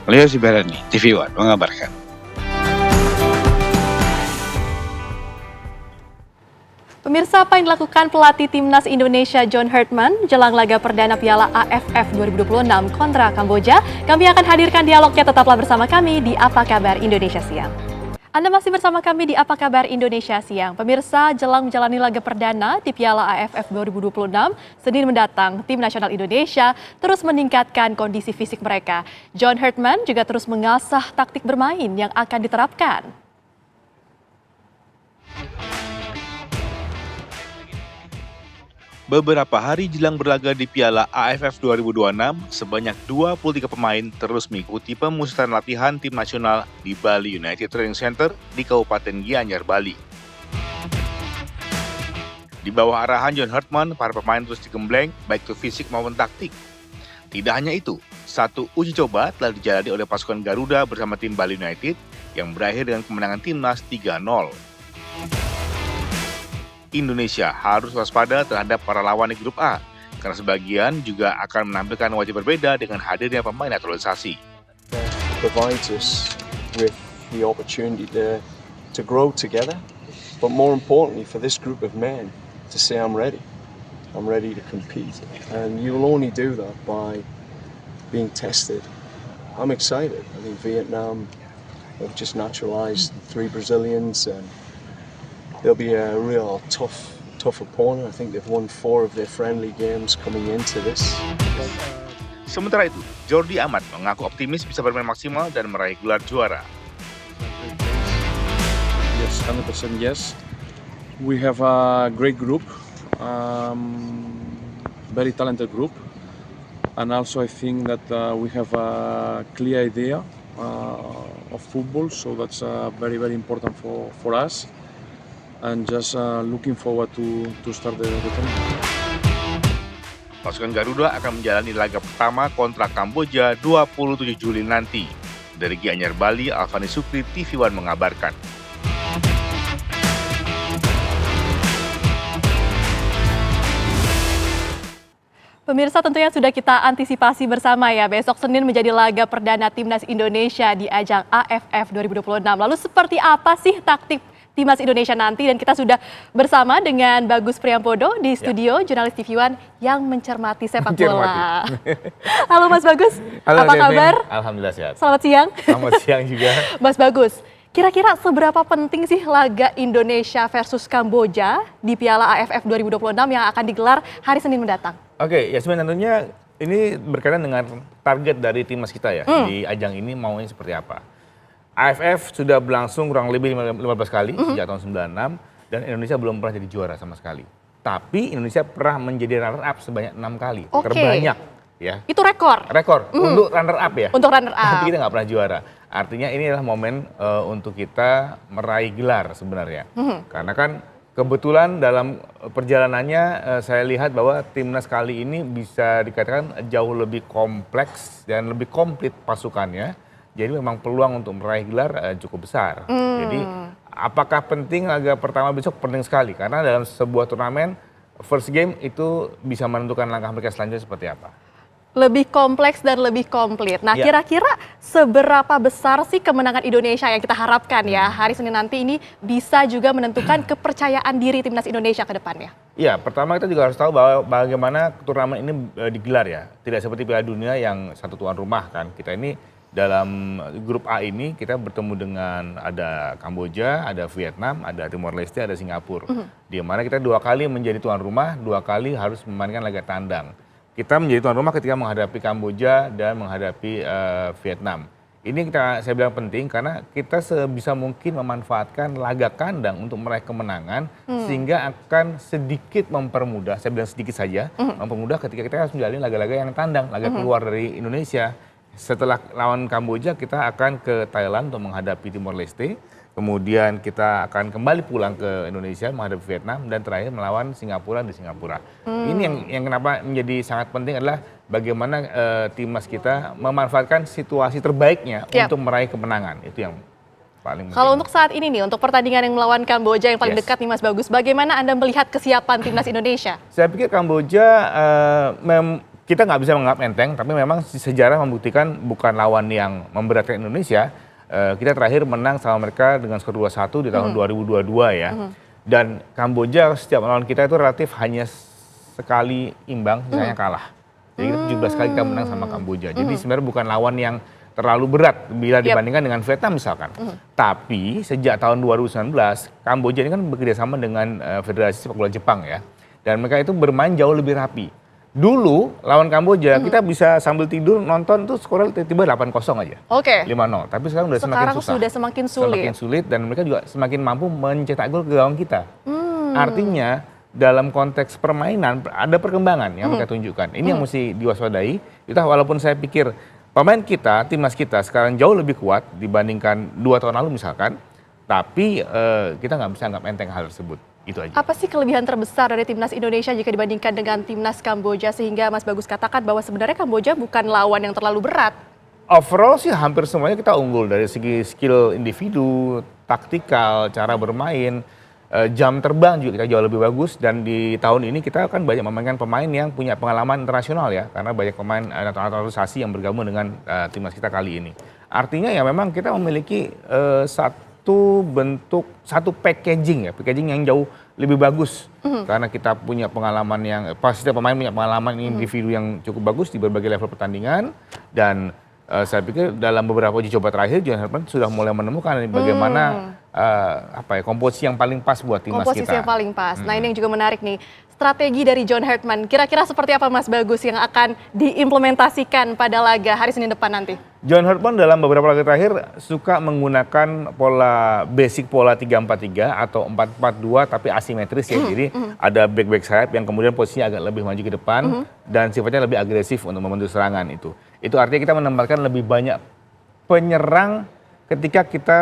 Leo Sibarani, TV One mengabarkan. Pemirsa, apa yang dilakukan pelatih Timnas Indonesia John Hartman jelang laga perdana Piala AFF 2026 kontra Kamboja? Kami akan hadirkan dialognya, tetaplah bersama kami di Apa Kabar Indonesia Siang. Anda masih bersama kami di Apa Kabar Indonesia Siang. Pemirsa, jelang menjalani laga perdana di Piala AFF 2026, Senin mendatang, Tim Nasional Indonesia terus meningkatkan kondisi fisik mereka. John Hartman juga terus mengasah taktik bermain yang akan diterapkan. Beberapa hari jelang berlaga di Piala AFF 2026, sebanyak 23 pemain terus mengikuti pemusatan latihan tim nasional di Bali United Training Center di Kabupaten Gianyar, Bali. Di bawah arahan John Hartman, para pemain terus digembleng baik itu fisik maupun taktik. Tidak hanya itu, satu uji coba telah dijalani oleh pasukan Garuda bersama tim Bali United yang berakhir dengan kemenangan timnas 3-0. Indonesia harus waspada terhadap para lawan di grup A, karena sebagian juga akan menampilkan wajah berbeda dengan hadirnya pemain naturalisasi. Provides us with the opportunity to grow together, but more importantly for this group of men to say I'm ready to compete, and you'll only do that by being tested. I'm excited. I think Vietnam have just naturalized 3 Brazilians, and they'll be a real tough opponent. I think they've won 4 of their friendly games coming into this. Sementara itu, Jordi Amat mengaku optimis bisa bermain maksimal dan meraih gelar juara. Yes, 100% yes. We have a great group, very talented group, and also I think that we have a clear idea of football, so that's very important for us. And just looking forward to start the tournament. Pasukan Garuda akan menjalani laga pertama kontra Kamboja 27 Juli nanti. Dari Gianyar, Bali, Alfani Sukri, TV One mengabarkan. Pemirsa, tentunya sudah kita antisipasi bersama ya, besok Senin menjadi laga perdana Timnas Indonesia di ajang AFF 2026. Lalu seperti apa sih taktik Timnas Indonesia nanti, dan kita sudah bersama dengan Bagus Priampodo di studio, jurnalis TV One yang mencermati sepak bola. Halo Mas Bagus, halo, apa kabar? Alhamdulillah sehat. Selamat siang. Selamat siang juga. Mas Bagus, kira-kira seberapa penting sih laga Indonesia versus Kamboja di Piala AFF 2026 yang akan digelar hari Senin mendatang? Oke, Yasmin, tentunya ini berkaitan dengan target dari timnas kita ya, di ajang ini maunya seperti apa. AFF sudah berlangsung kurang lebih 15 kali sejak tahun 96 dan Indonesia belum pernah jadi juara sama sekali. Tapi Indonesia pernah menjadi runner up sebanyak 6 kali, terbanyak ya. Itu rekor. Untuk runner up ya. Untuk runner up. Tapi kita nggak pernah juara. Artinya ini adalah momen untuk kita meraih gelar sebenarnya. Karena kan kebetulan dalam perjalanannya saya lihat bahwa timnas kali ini bisa dikatakan jauh lebih kompleks dan lebih komplit pasukannya. Jadi memang peluang untuk meraih gelar cukup besar. Jadi apakah penting laga pertama besok? Penting sekali karena dalam sebuah turnamen first game itu bisa menentukan langkah mereka selanjutnya seperti apa. Lebih kompleks dan lebih komplit. Nah, kira-kira seberapa besar sih kemenangan Indonesia yang kita harapkan ya hari Senin nanti ini bisa juga menentukan kepercayaan diri timnas Indonesia ke depannya? Ya, pertama kita juga harus tahu bahwa bagaimana turnamen ini digelar ya. Tidak seperti Piala Dunia yang satu tuan rumah kan. Kita ini dalam grup A ini kita bertemu dengan ada Kamboja, ada Vietnam, ada Timor Leste, ada Singapura. Di mana kita 2 kali menjadi tuan rumah, 2 kali harus memainkan laga tandang. Kita menjadi tuan rumah ketika menghadapi Kamboja dan menghadapi Vietnam. Ini saya bilang penting karena kita sebisa mungkin memanfaatkan laga kandang untuk meraih kemenangan sehingga akan sedikit mempermudah, saya bilang sedikit saja, mempermudah ketika kita harus menjalani laga-laga yang tandang, laga keluar dari Indonesia. Setelah lawan Kamboja kita akan ke Thailand untuk menghadapi Timor Leste. Kemudian kita akan kembali pulang ke Indonesia menghadapi Vietnam dan terakhir melawan Singapura di Singapura. Ini yang kenapa menjadi sangat penting adalah bagaimana timnas kita memanfaatkan situasi terbaiknya untuk meraih kemenangan. Itu yang paling penting. Kalau untuk saat ini nih, untuk pertandingan yang melawan Kamboja yang paling dekat nih Mas Bagus, bagaimana Anda melihat kesiapan timnas Indonesia? Saya pikir Kamboja kita nggak bisa menganggap enteng, tapi memang sejarah membuktikan bukan lawan yang memberatkan Indonesia. Kita terakhir menang sama mereka dengan skor 2-1 di tahun 2022 ya. Dan Kamboja setiap melawan kita itu relatif hanya sekali imbang, sisanya kalah. Jadi kita 17 kali kita menang sama Kamboja. Jadi sebenarnya bukan lawan yang terlalu berat bila dibandingkan dengan Vietnam misalkan. Tapi sejak tahun 2019, Kamboja ini kan bekerjasama dengan Federasi Sepak Bola Jepang ya. Dan mereka itu bermain jauh lebih rapi. Dulu lawan Kamboja kita bisa sambil tidur nonton tuh skornya tiba-tiba 8-0 aja. 5-0. Tapi sekarang sudah semakin sulit. Semakin sulit dan mereka juga semakin mampu mencetak gol ke gawang kita. Artinya dalam konteks permainan ada perkembangan yang mereka tunjukkan. Ini yang mesti diwaspadai. Itu walaupun saya pikir pemain kita, timnas kita sekarang jauh lebih kuat dibandingkan 2 tahun lalu misalkan. Tapi kita nggak bisa anggap enteng hal tersebut. Itu aja. Apa sih kelebihan terbesar dari timnas Indonesia jika dibandingkan dengan timnas Kamboja sehingga Mas Bagus katakan bahwa sebenarnya Kamboja bukan lawan yang terlalu berat? Overall sih hampir semuanya kita unggul dari segi skill individu, taktikal, cara bermain, jam terbang juga kita jauh lebih bagus dan di tahun ini kita akan banyak memainkan pemain yang punya pengalaman internasional ya karena banyak pemain naturalisasi yang bergabung dengan timnas kita kali ini. Artinya ya memang kita memiliki satu packaging yang jauh lebih bagus karena kita punya pengalaman yang pasti pemain punya pengalaman individu yang cukup bagus di berbagai level pertandingan dan saya pikir dalam beberapa uji coba terakhir John Herman sudah mulai menemukan bagaimana komposisi yang paling pas buat timnas kita. Komposisi yang paling pas. Nah ini yang juga menarik nih. Strategi dari John Herman, kira-kira seperti apa Mas Bagus yang akan diimplementasikan pada laga hari Senin depan nanti? John Herman dalam beberapa laga terakhir suka menggunakan basic pola 3-4-3 atau 4-4-2 tapi asimetris ya. Jadi ada back sayap yang kemudian posisinya agak lebih maju ke depan dan sifatnya lebih agresif untuk membentuk serangan itu. Itu artinya kita menempatkan lebih banyak penyerang ketika kita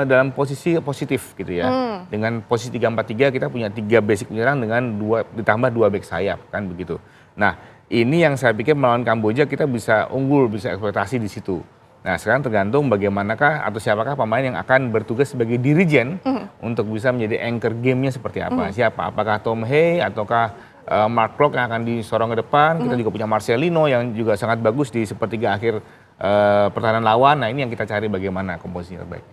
dalam posisi positif gitu ya. Dengan posisi 3-4-3 kita punya 3 basic penyerang dengan ditambah 2 back sayap kan begitu. Nah, ini yang saya pikir melawan Kamboja kita bisa unggul, bisa eksploitasi di situ. Nah, sekarang tergantung bagaimanakah atau siapakah pemain yang akan bertugas sebagai dirijen untuk bisa menjadi anchor game-nya seperti apa. Siapa? Apakah Tom Hay ataukah Mark Klok yang akan disorong ke depan. Kita juga punya Marcelino yang juga sangat bagus di sepertiga akhir pertahanan lawan. Nah, ini yang kita cari bagaimana komposisi terbaik.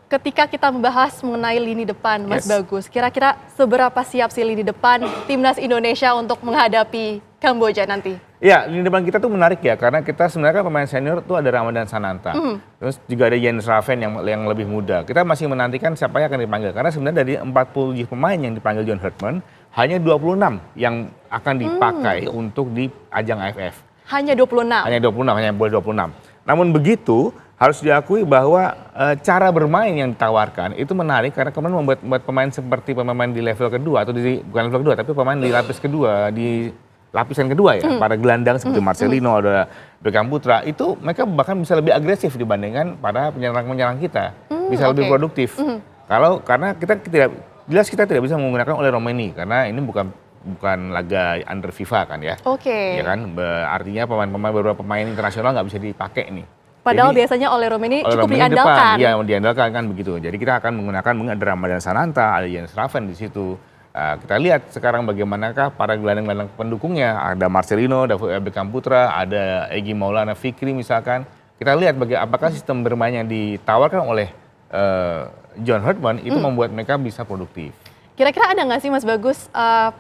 Ketika kita membahas mengenai lini depan, Mas Bagus, kira-kira seberapa siap sih lini depan timnas Indonesia untuk menghadapi Kamboja nanti? Ya, lini depan kita tuh menarik ya, karena kita sebenarnya pemain senior tuh ada Ramadan Sananta, terus juga ada Jens Raven yang lebih muda. Kita masih menantikan siapa yang akan dipanggil, karena sebenarnya dari 47 pemain yang dipanggil John Herman, hanya 26 yang akan dipakai untuk di ajang AFF. Hanya 26? Hanya boleh 26. Namun begitu, harus diakui bahwa cara bermain yang ditawarkan itu menarik karena kemarin membuat pemain seperti pemain di level kedua atau bukan level kedua tapi pemain di lapis kedua, di lapisan kedua ya, para gelandang seperti Marcelino, ada Beckham Putra, itu mereka bahkan bisa lebih agresif dibandingkan para penyerang-penyerang kita, bisa lebih produktif. Karena kita tidak bisa menggunakan oleh Romeni karena ini bukan laga under FIFA kan ya. Ya kan, artinya beberapa pemain internasional nggak bisa dipakai nih. Padahal biasanya oleh Romeni cukup diandalkan. Iya, diandalkan kan begitu. Jadi kita akan menggunakan ada Ramadan Sananta, ada Jens Raven di situ. Kita lihat sekarang bagaimanakah para gelandang-gelandang pendukungnya. Ada Marcelino, ada Beckham Putra, ada Egy Maulana Fikri misalkan. Kita lihat apakah sistem bermain yang ditawarkan oleh John Herdman itu membuat mereka bisa produktif. Kira-kira ada nggak sih Mas Bagus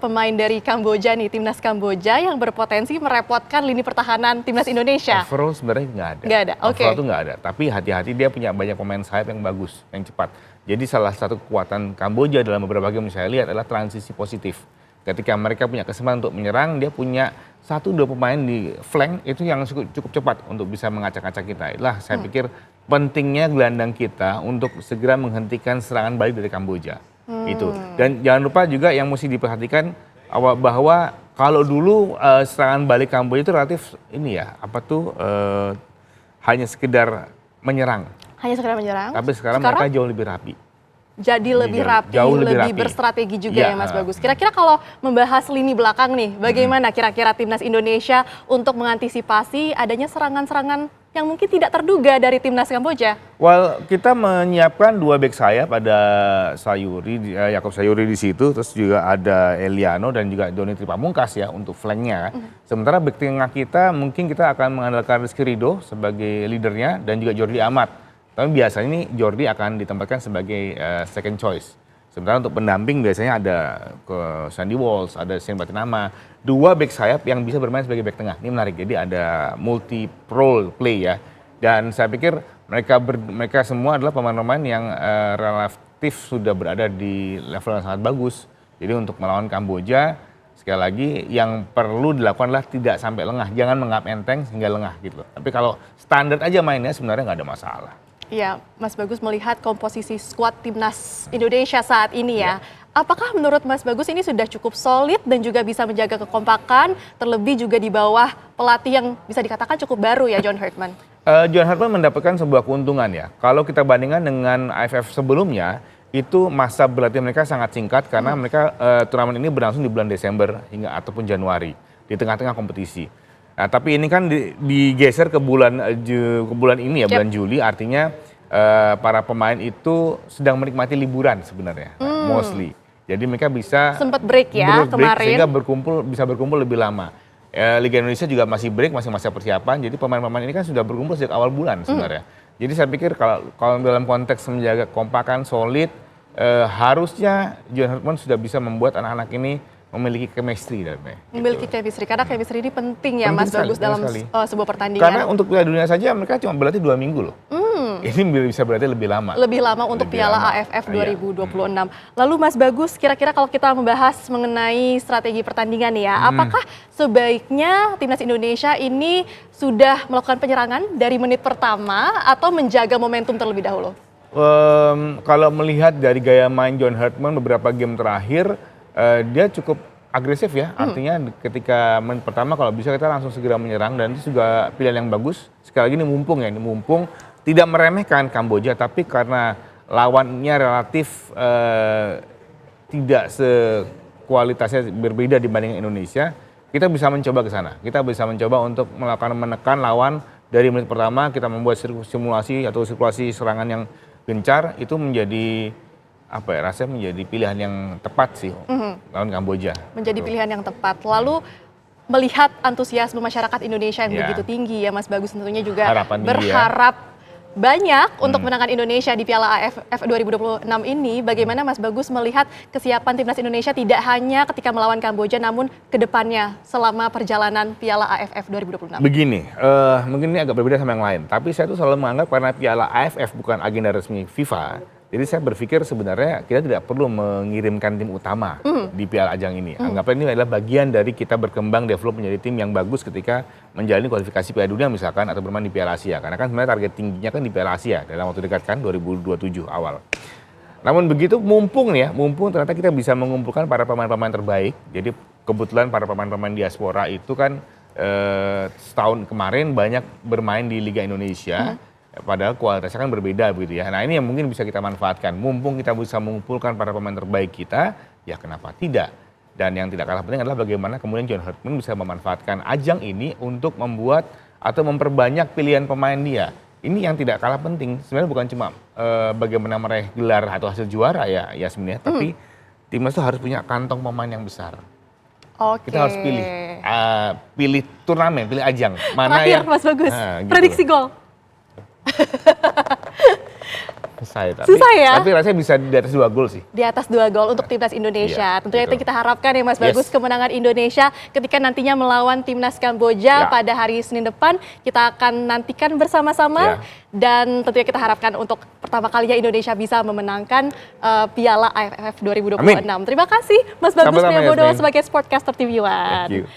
pemain dari Kamboja nih, timnas Kamboja yang berpotensi merepotkan lini pertahanan timnas Indonesia? Overall sebenarnya nggak ada. Nggak ada, oke. Overall itu nggak ada, tapi hati-hati dia punya banyak pemain sayap yang bagus, yang cepat. Jadi salah satu kekuatan Kamboja dalam beberapa game saya lihat adalah transisi positif. Ketika mereka punya kesempatan untuk menyerang, dia punya 1-2 pemain di flank itu yang cukup cepat untuk bisa mengacak-acak kita. Itulah saya pikir pentingnya gelandang kita untuk segera menghentikan serangan balik dari Kamboja. Itu. Dan jangan lupa juga yang mesti diperhatikan bahwa kalau dulu serangan balik Kamboja itu relatif hanya sekedar menyerang. Hanya sekedar menyerang. Tapi sekarang mereka jauh lebih rapi. Jadi lebih rapi, lebih berstrategi juga ya Mas Bagus. Kira-kira kalau membahas lini belakang nih, bagaimana kira-kira timnas Indonesia untuk mengantisipasi adanya serangan-serangan yang mungkin tidak terduga dari timnas Kamboja? Well, kita menyiapkan 2 bek sayap, ada Yakob Sayuri di situ, terus juga ada Eliano dan juga Donny Tripamungkas ya untuk flanknya. Sementara bek tengah kita mungkin kita akan mengandalkan Rizky Ridho sebagai leadernya dan juga Jordi Amat. Tapi biasanya ini Jordi akan ditempatkan sebagai second choice. Sementara untuk pendamping biasanya ada Sandy Walsh, ada Shane Batinama. 2 bek sayap yang bisa bermain sebagai bek tengah. Ini menarik, jadi ada multi-role play ya. Dan saya pikir mereka semua adalah pemain-pemain yang relatif sudah berada di level yang sangat bagus. Jadi untuk melawan Kamboja, sekali lagi yang perlu dilakukan adalah tidak sampai lengah. Jangan menganggap enteng sehingga lengah gitu. Tapi kalau standar aja mainnya sebenarnya nggak ada masalah. Iya, Mas Bagus melihat komposisi skuad timnas Indonesia saat ini ya. Apakah menurut Mas Bagus ini sudah cukup solid dan juga bisa menjaga kekompakan, terlebih juga di bawah pelatih yang bisa dikatakan cukup baru ya, John Herdman? John Herdman mendapatkan sebuah keuntungan ya. Kalau kita bandingkan dengan AFF sebelumnya, itu masa berlatih mereka sangat singkat karena mereka turnamen ini berlangsung di bulan Desember hingga ataupun Januari, di tengah-tengah kompetisi. Nah, tapi ini kan digeser ke bulan ini ya, bulan Juli, artinya para pemain itu sedang menikmati liburan sebenarnya, mostly. Jadi mereka bisa sempat break ya kemarin, sehingga bisa berkumpul lebih lama. Liga Indonesia juga masih break, masih masa persiapan. Jadi pemain-pemain ini kan sudah berkumpul sejak awal bulan sebenarnya. Jadi saya pikir kalau dalam konteks menjaga kompakan solid, harusnya John Herdman sudah bisa membuat anak-anak ini memiliki chemistry dalamnya. Memiliki chemistry, karena chemistry ini penting ya Mas Bagus dalam sebuah pertandingan. Karena untuk Piala Dunia saja mereka cuma berlatih 2 minggu loh. Ini bisa berarti lebih lama. Lebih lama untuk Piala AFF 2026. Lalu Mas Bagus, kira-kira kalau kita membahas mengenai strategi pertandingan ya, apakah sebaiknya timnas Indonesia ini sudah melakukan penyerangan dari menit pertama atau menjaga momentum terlebih dahulu? Kalau melihat dari gaya main John Herdman beberapa game terakhir, dia cukup agresif ya. Artinya ketika menit pertama kalau bisa kita langsung segera menyerang, dan itu juga pilihan yang bagus. Sekali lagi ini mumpung tidak meremehkan Kamboja, tapi karena lawannya relatif tidak sekualitasnya berbeda dibanding Indonesia, kita bisa mencoba ke sana. Kita bisa mencoba untuk menekan lawan dari menit pertama, kita membuat sirkulasi serangan yang gencar, itu menjadi rasanya menjadi pilihan yang tepat sih lawan Kamboja. Menjadi pilihan yang tepat. Lalu melihat antusiasme masyarakat Indonesia yang begitu tinggi ya Mas Bagus, tentunya juga berharap banyak untuk menangkan Indonesia di Piala AFF 2026 ini. Bagaimana Mas Bagus melihat kesiapan timnas Indonesia tidak hanya ketika melawan Kamboja, namun ke depannya selama perjalanan Piala AFF 2026? Begini, mungkin ini agak berbeda sama yang lain, tapi saya tuh selalu menganggap karena Piala AFF bukan agenda resmi FIFA, Jadi saya berpikir sebenarnya kita tidak perlu mengirimkan tim utama di Piala Ajang ini. Anggaplah ini adalah bagian dari kita berkembang, develop menjadi tim yang bagus ketika menjalani kualifikasi Piala Dunia misalkan atau bermain di Piala Asia. Karena kan sebenarnya target tingginya kan di Piala Asia dalam waktu dekat kan 2027 awal. Namun begitu mumpung ternyata kita bisa mengumpulkan para pemain-pemain terbaik. Jadi kebetulan para pemain-pemain diaspora itu kan setahun kemarin banyak bermain di Liga Indonesia. Padahal kualitasnya kan berbeda begitu ya. Nah ini yang mungkin bisa kita manfaatkan. Mumpung kita bisa mengumpulkan para pemain terbaik kita, ya kenapa tidak? Dan yang tidak kalah penting adalah bagaimana kemudian John Hartman bisa memanfaatkan ajang ini untuk membuat atau memperbanyak pilihan pemain dia. Ini yang tidak kalah penting. Sebenarnya bukan cuma bagaimana meraih gelar atau hasil juara ya sebenarnya, tapi timnas itu harus punya kantong pemain yang besar. Kita harus pilih turnamen, pilih ajang. Mana Terakhir, yang Mas Bagus, gitu. prediksi gol. Susah ya? Tapi rasanya bisa di atas 2 gol sih. Di atas 2 gol untuk timnas Indonesia. Iya, Tentunya betul. itu kita harapkan ya Mas Bagus, kemenangan Indonesia ketika nantinya melawan timnas Kamboja pada hari Senin depan. Kita akan nantikan bersama-sama dan tentunya kita harapkan untuk pertama kalinya Indonesia bisa memenangkan Piala AFF 2026. Amin. Terima kasih Mas Bagus Priambodo sebagai Sportcaster TV One.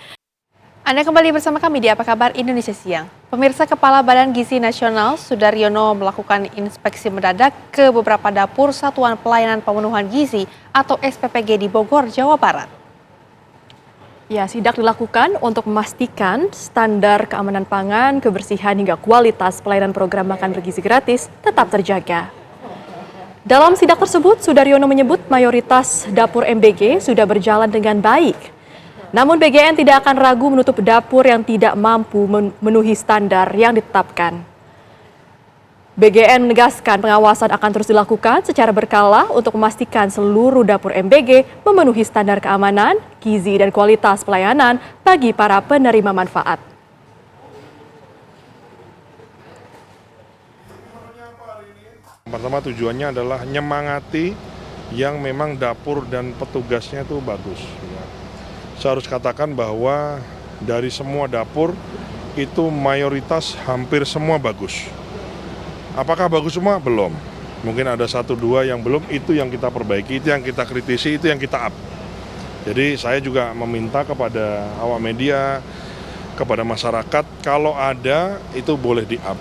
Anda kembali bersama kami di Apa Kabar Indonesia Siang. Pemirsa, Kepala Badan Gizi Nasional Sudaryono melakukan inspeksi mendadak ke beberapa dapur Satuan Pelayanan Pemenuhan Gizi atau SPPG di Bogor, Jawa Barat. Ya, sidak dilakukan untuk memastikan standar keamanan pangan, kebersihan hingga kualitas pelayanan program makan bergizi gratis tetap terjaga. Dalam sidak tersebut, Sudaryono menyebut mayoritas dapur MBG sudah berjalan dengan baik. Namun BGN tidak akan ragu menutup dapur yang tidak mampu memenuhi standar yang ditetapkan. BGN menegaskan pengawasan akan terus dilakukan secara berkala untuk memastikan seluruh dapur MBG memenuhi standar keamanan, gizi, dan kualitas pelayanan bagi para penerima manfaat. Pertama tujuannya adalah nyemangati yang memang dapur dan petugasnya itu bagus. Saya harus katakan bahwa dari semua dapur itu mayoritas hampir semua bagus. Apakah bagus semua? Belum. Mungkin ada 1-2 yang belum, itu yang kita perbaiki, itu yang kita kritisi, itu yang kita up. Jadi saya juga meminta kepada awak media, kepada masyarakat, kalau ada itu boleh di up.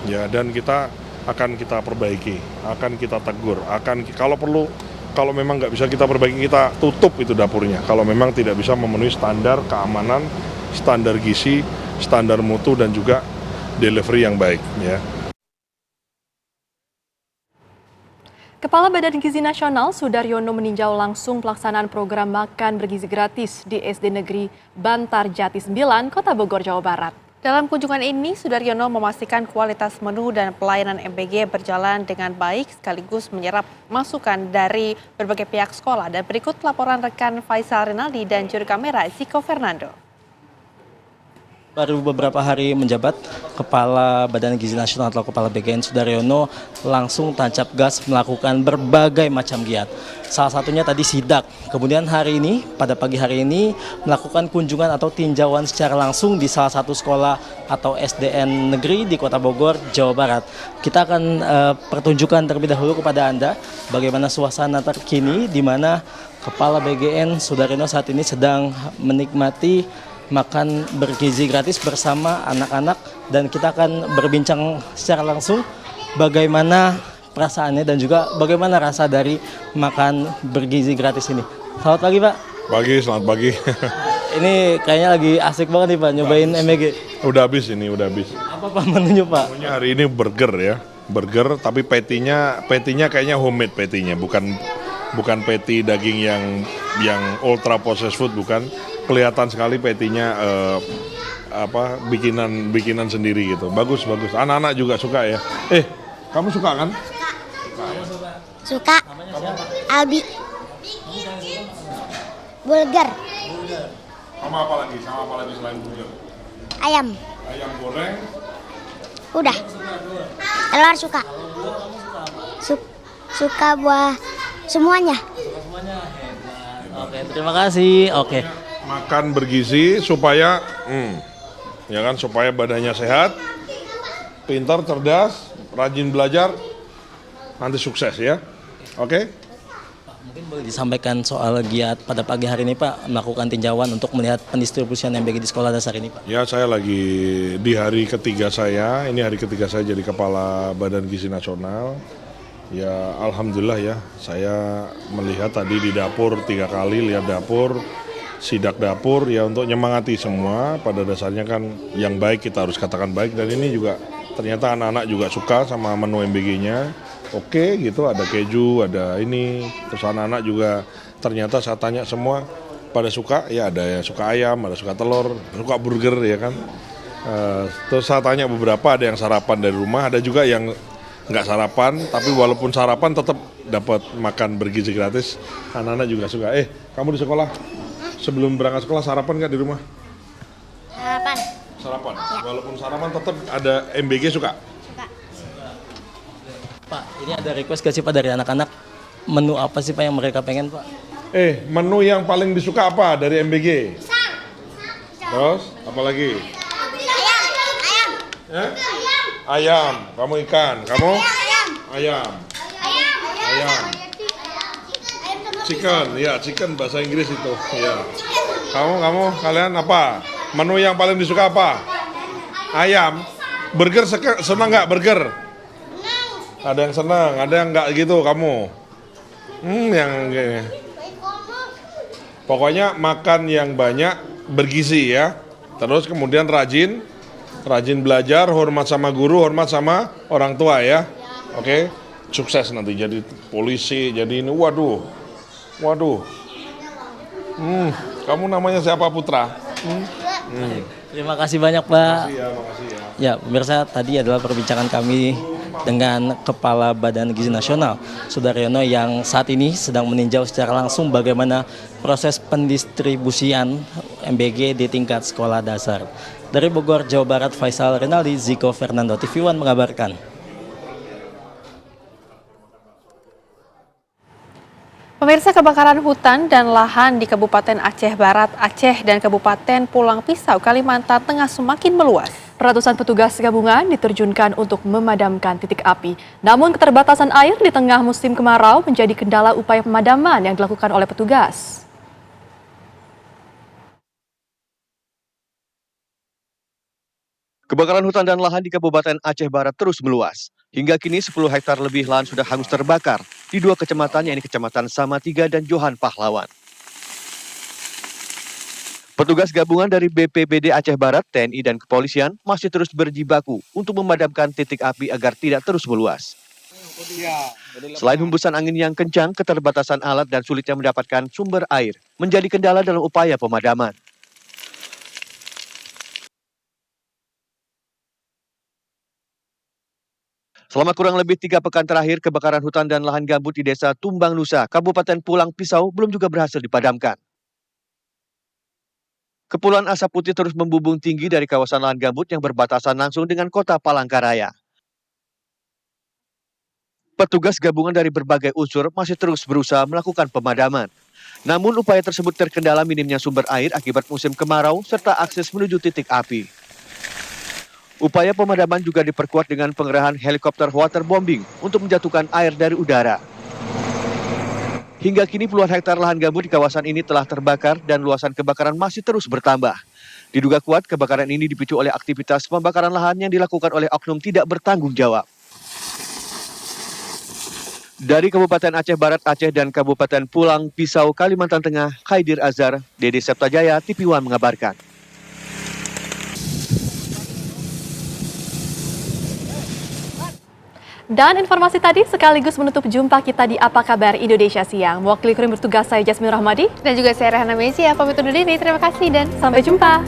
Ya, dan kita akan kita perbaiki, akan kita tegur, kalau perlu. Kalau memang nggak bisa kita perbaiki, kita tutup itu dapurnya. Kalau memang tidak bisa memenuhi standar keamanan, standar gizi, standar mutu, dan juga delivery yang baik. Ya. Kepala Badan Gizi Nasional Sudaryono meninjau langsung pelaksanaan program makan bergizi gratis di SD Negeri Bantar Jati 9, Kota Bogor, Jawa Barat. Dalam kunjungan ini, Sudaryono memastikan kualitas menu dan pelayanan MBG berjalan dengan baik sekaligus menyerap masukan dari berbagai pihak sekolah. Dan berikut laporan rekan Faisal Rinaldi dan juru kamera Ziko Fernando. Baru beberapa hari menjabat, Kepala Badan Gizi Nasional atau Kepala BGN Sudaryono langsung tancap gas melakukan berbagai macam giat. Salah satunya tadi sidak. Kemudian hari ini, pada pagi hari ini, melakukan kunjungan atau tinjauan secara langsung di salah satu sekolah atau SDN negeri di Kota Bogor, Jawa Barat. Kita akan pertunjukkan terlebih dahulu kepada Anda bagaimana suasana terkini di mana Kepala BGN Sudaryono saat ini sedang menikmati makan bergizi gratis bersama anak-anak, dan kita akan berbincang secara langsung bagaimana perasaannya dan juga bagaimana rasa dari makan bergizi gratis ini. Selamat pagi Pak. Pagi, selamat pagi. Ini kayaknya lagi asik banget nih Pak, nyobain MBG. Udah habis ini, udah habis. Apa menunya Pak? Menunya hari ini burger ya, burger tapi patinya kayaknya homemade patinya, bukan patty daging yang ultra processed food, bukan. Kelihatan sekali patinya bikinan sendiri gitu. Bagus. Anak-anak juga suka ya. Kamu suka kan? Suka. Albi. Burger. Sama apa lagi selain burger? Ayam. Ayam goreng. Udah. Telur suka. Suka buah semuanya. Oke, terima kasih. Oke. Makan bergizi supaya supaya badannya sehat, pintar, cerdas, rajin belajar, nanti sukses ya. Oke? Mungkin boleh disampaikan soal giat pada pagi hari ini Pak, melakukan tinjauan untuk melihat pendistribusian MBG di sekolah dasar ini Pak. Ya, saya lagi di hari ketiga saya, ini hari ketiga saya jadi Kepala Badan Gizi Nasional. Ya, alhamdulillah ya, saya melihat tadi di dapur 3 kali, lihat dapur, sidak dapur, ya untuk nyemangati semua. Pada dasarnya kan yang baik kita harus katakan baik, dan ini juga ternyata anak-anak juga suka sama menu MBG-nya. Oke gitu, ada keju, ada ini, terus anak-anak juga ternyata saya tanya semua pada suka, ya ada yang suka ayam, ada suka telur, suka burger ya kan. Terus saya tanya beberapa, ada yang sarapan dari rumah, ada juga yang nggak sarapan, tapi walaupun sarapan tetap dapat makan bergizi gratis. Anak-anak juga suka. Kamu di sekolah sebelum berangkat sekolah sarapan nggak di rumah? Sarapan. Sarapan. Ya. Walaupun sarapan tetap ada MBG suka. Pak, ini ada request gak sih Pak dari anak-anak? Menu apa sih Pak yang mereka pengen Pak? Menu yang paling disuka apa dari MBG? Terus apa lagi? Ayam. Kamu ikan. Kamu? Ayam. Chicken. Ya, chicken bahasa Inggris itu. Ya. Kalian apa? Menu yang paling disuka apa? Ayam. Burger senang nggak burger? Ada yang senang, ada yang nggak gitu kamu. Yang gini. Pokoknya makan yang banyak, bergizi ya. Terus kemudian rajin belajar, hormat sama guru, hormat sama orang tua ya. Oke? Sukses nanti jadi polisi, jadi ini. Waduh. Kamu namanya siapa Putra? Terima kasih banyak Pak. Makasih ya. Ya, pemirsa, tadi adalah perbincangan kami dengan Kepala Badan Gizi Nasional, Sudaryono, yang saat ini sedang meninjau secara langsung bagaimana proses pendistribusian MBG di tingkat sekolah dasar. Dari Bogor, Jawa Barat, Faisal Rinaldi, Ziko Fernando, TV One mengabarkan. Pemirsa, kebakaran hutan dan lahan di Kabupaten Aceh Barat, Aceh, dan Kabupaten Pulang Pisau, Kalimantan Tengah semakin meluas. Ratusan petugas gabungan diterjunkan untuk memadamkan titik api. Namun keterbatasan air di tengah musim kemarau menjadi kendala upaya pemadaman yang dilakukan oleh petugas. Kebakaran hutan dan lahan di Kabupaten Aceh Barat terus meluas. Hingga kini 10 hektar lebih lahan sudah hangus terbakar di 2 kecamatan, yakni Kecamatan Samatiga dan Johan Pahlawan. Petugas gabungan dari BPBD Aceh Barat, TNI, dan kepolisian masih terus berjibaku untuk memadamkan titik api agar tidak terus meluas. Selain hembusan angin yang kencang, keterbatasan alat dan sulitnya mendapatkan sumber air menjadi kendala dalam upaya pemadaman. Selama kurang lebih 3 pekan terakhir, kebakaran hutan dan lahan gambut di Desa Tumbang Nusa, Kabupaten Pulang Pisau belum juga berhasil dipadamkan. Kepulan asap putih terus membubung tinggi dari kawasan lahan gambut yang berbatasan langsung dengan kota Palangkaraya. Petugas gabungan dari berbagai unsur masih terus berusaha melakukan pemadaman. Namun upaya tersebut terkendala minimnya sumber air akibat musim kemarau serta akses menuju titik api. Upaya pemadaman juga diperkuat dengan pengerahan helikopter waterbombing untuk menjatuhkan air dari udara. Hingga kini puluhan hektar lahan gambut di kawasan ini telah terbakar dan luasan kebakaran masih terus bertambah. Diduga kuat kebakaran ini dipicu oleh aktivitas pembakaran lahan yang dilakukan oleh oknum tidak bertanggung jawab. Dari Kabupaten Aceh Barat, Aceh, dan Kabupaten Pulang Pisau, Kalimantan Tengah, Khaidir Azhar, Dede Septajaya, TV One mengabarkan. Dan informasi tadi sekaligus menutup jumpa kita di Apa Kabar Indonesia Siang. Mewakili kru bertugas saya Jasmine Rahmadi. Dan juga saya Rehana Mezi, pamit undur diri. Terima kasih dan sampai jumpa.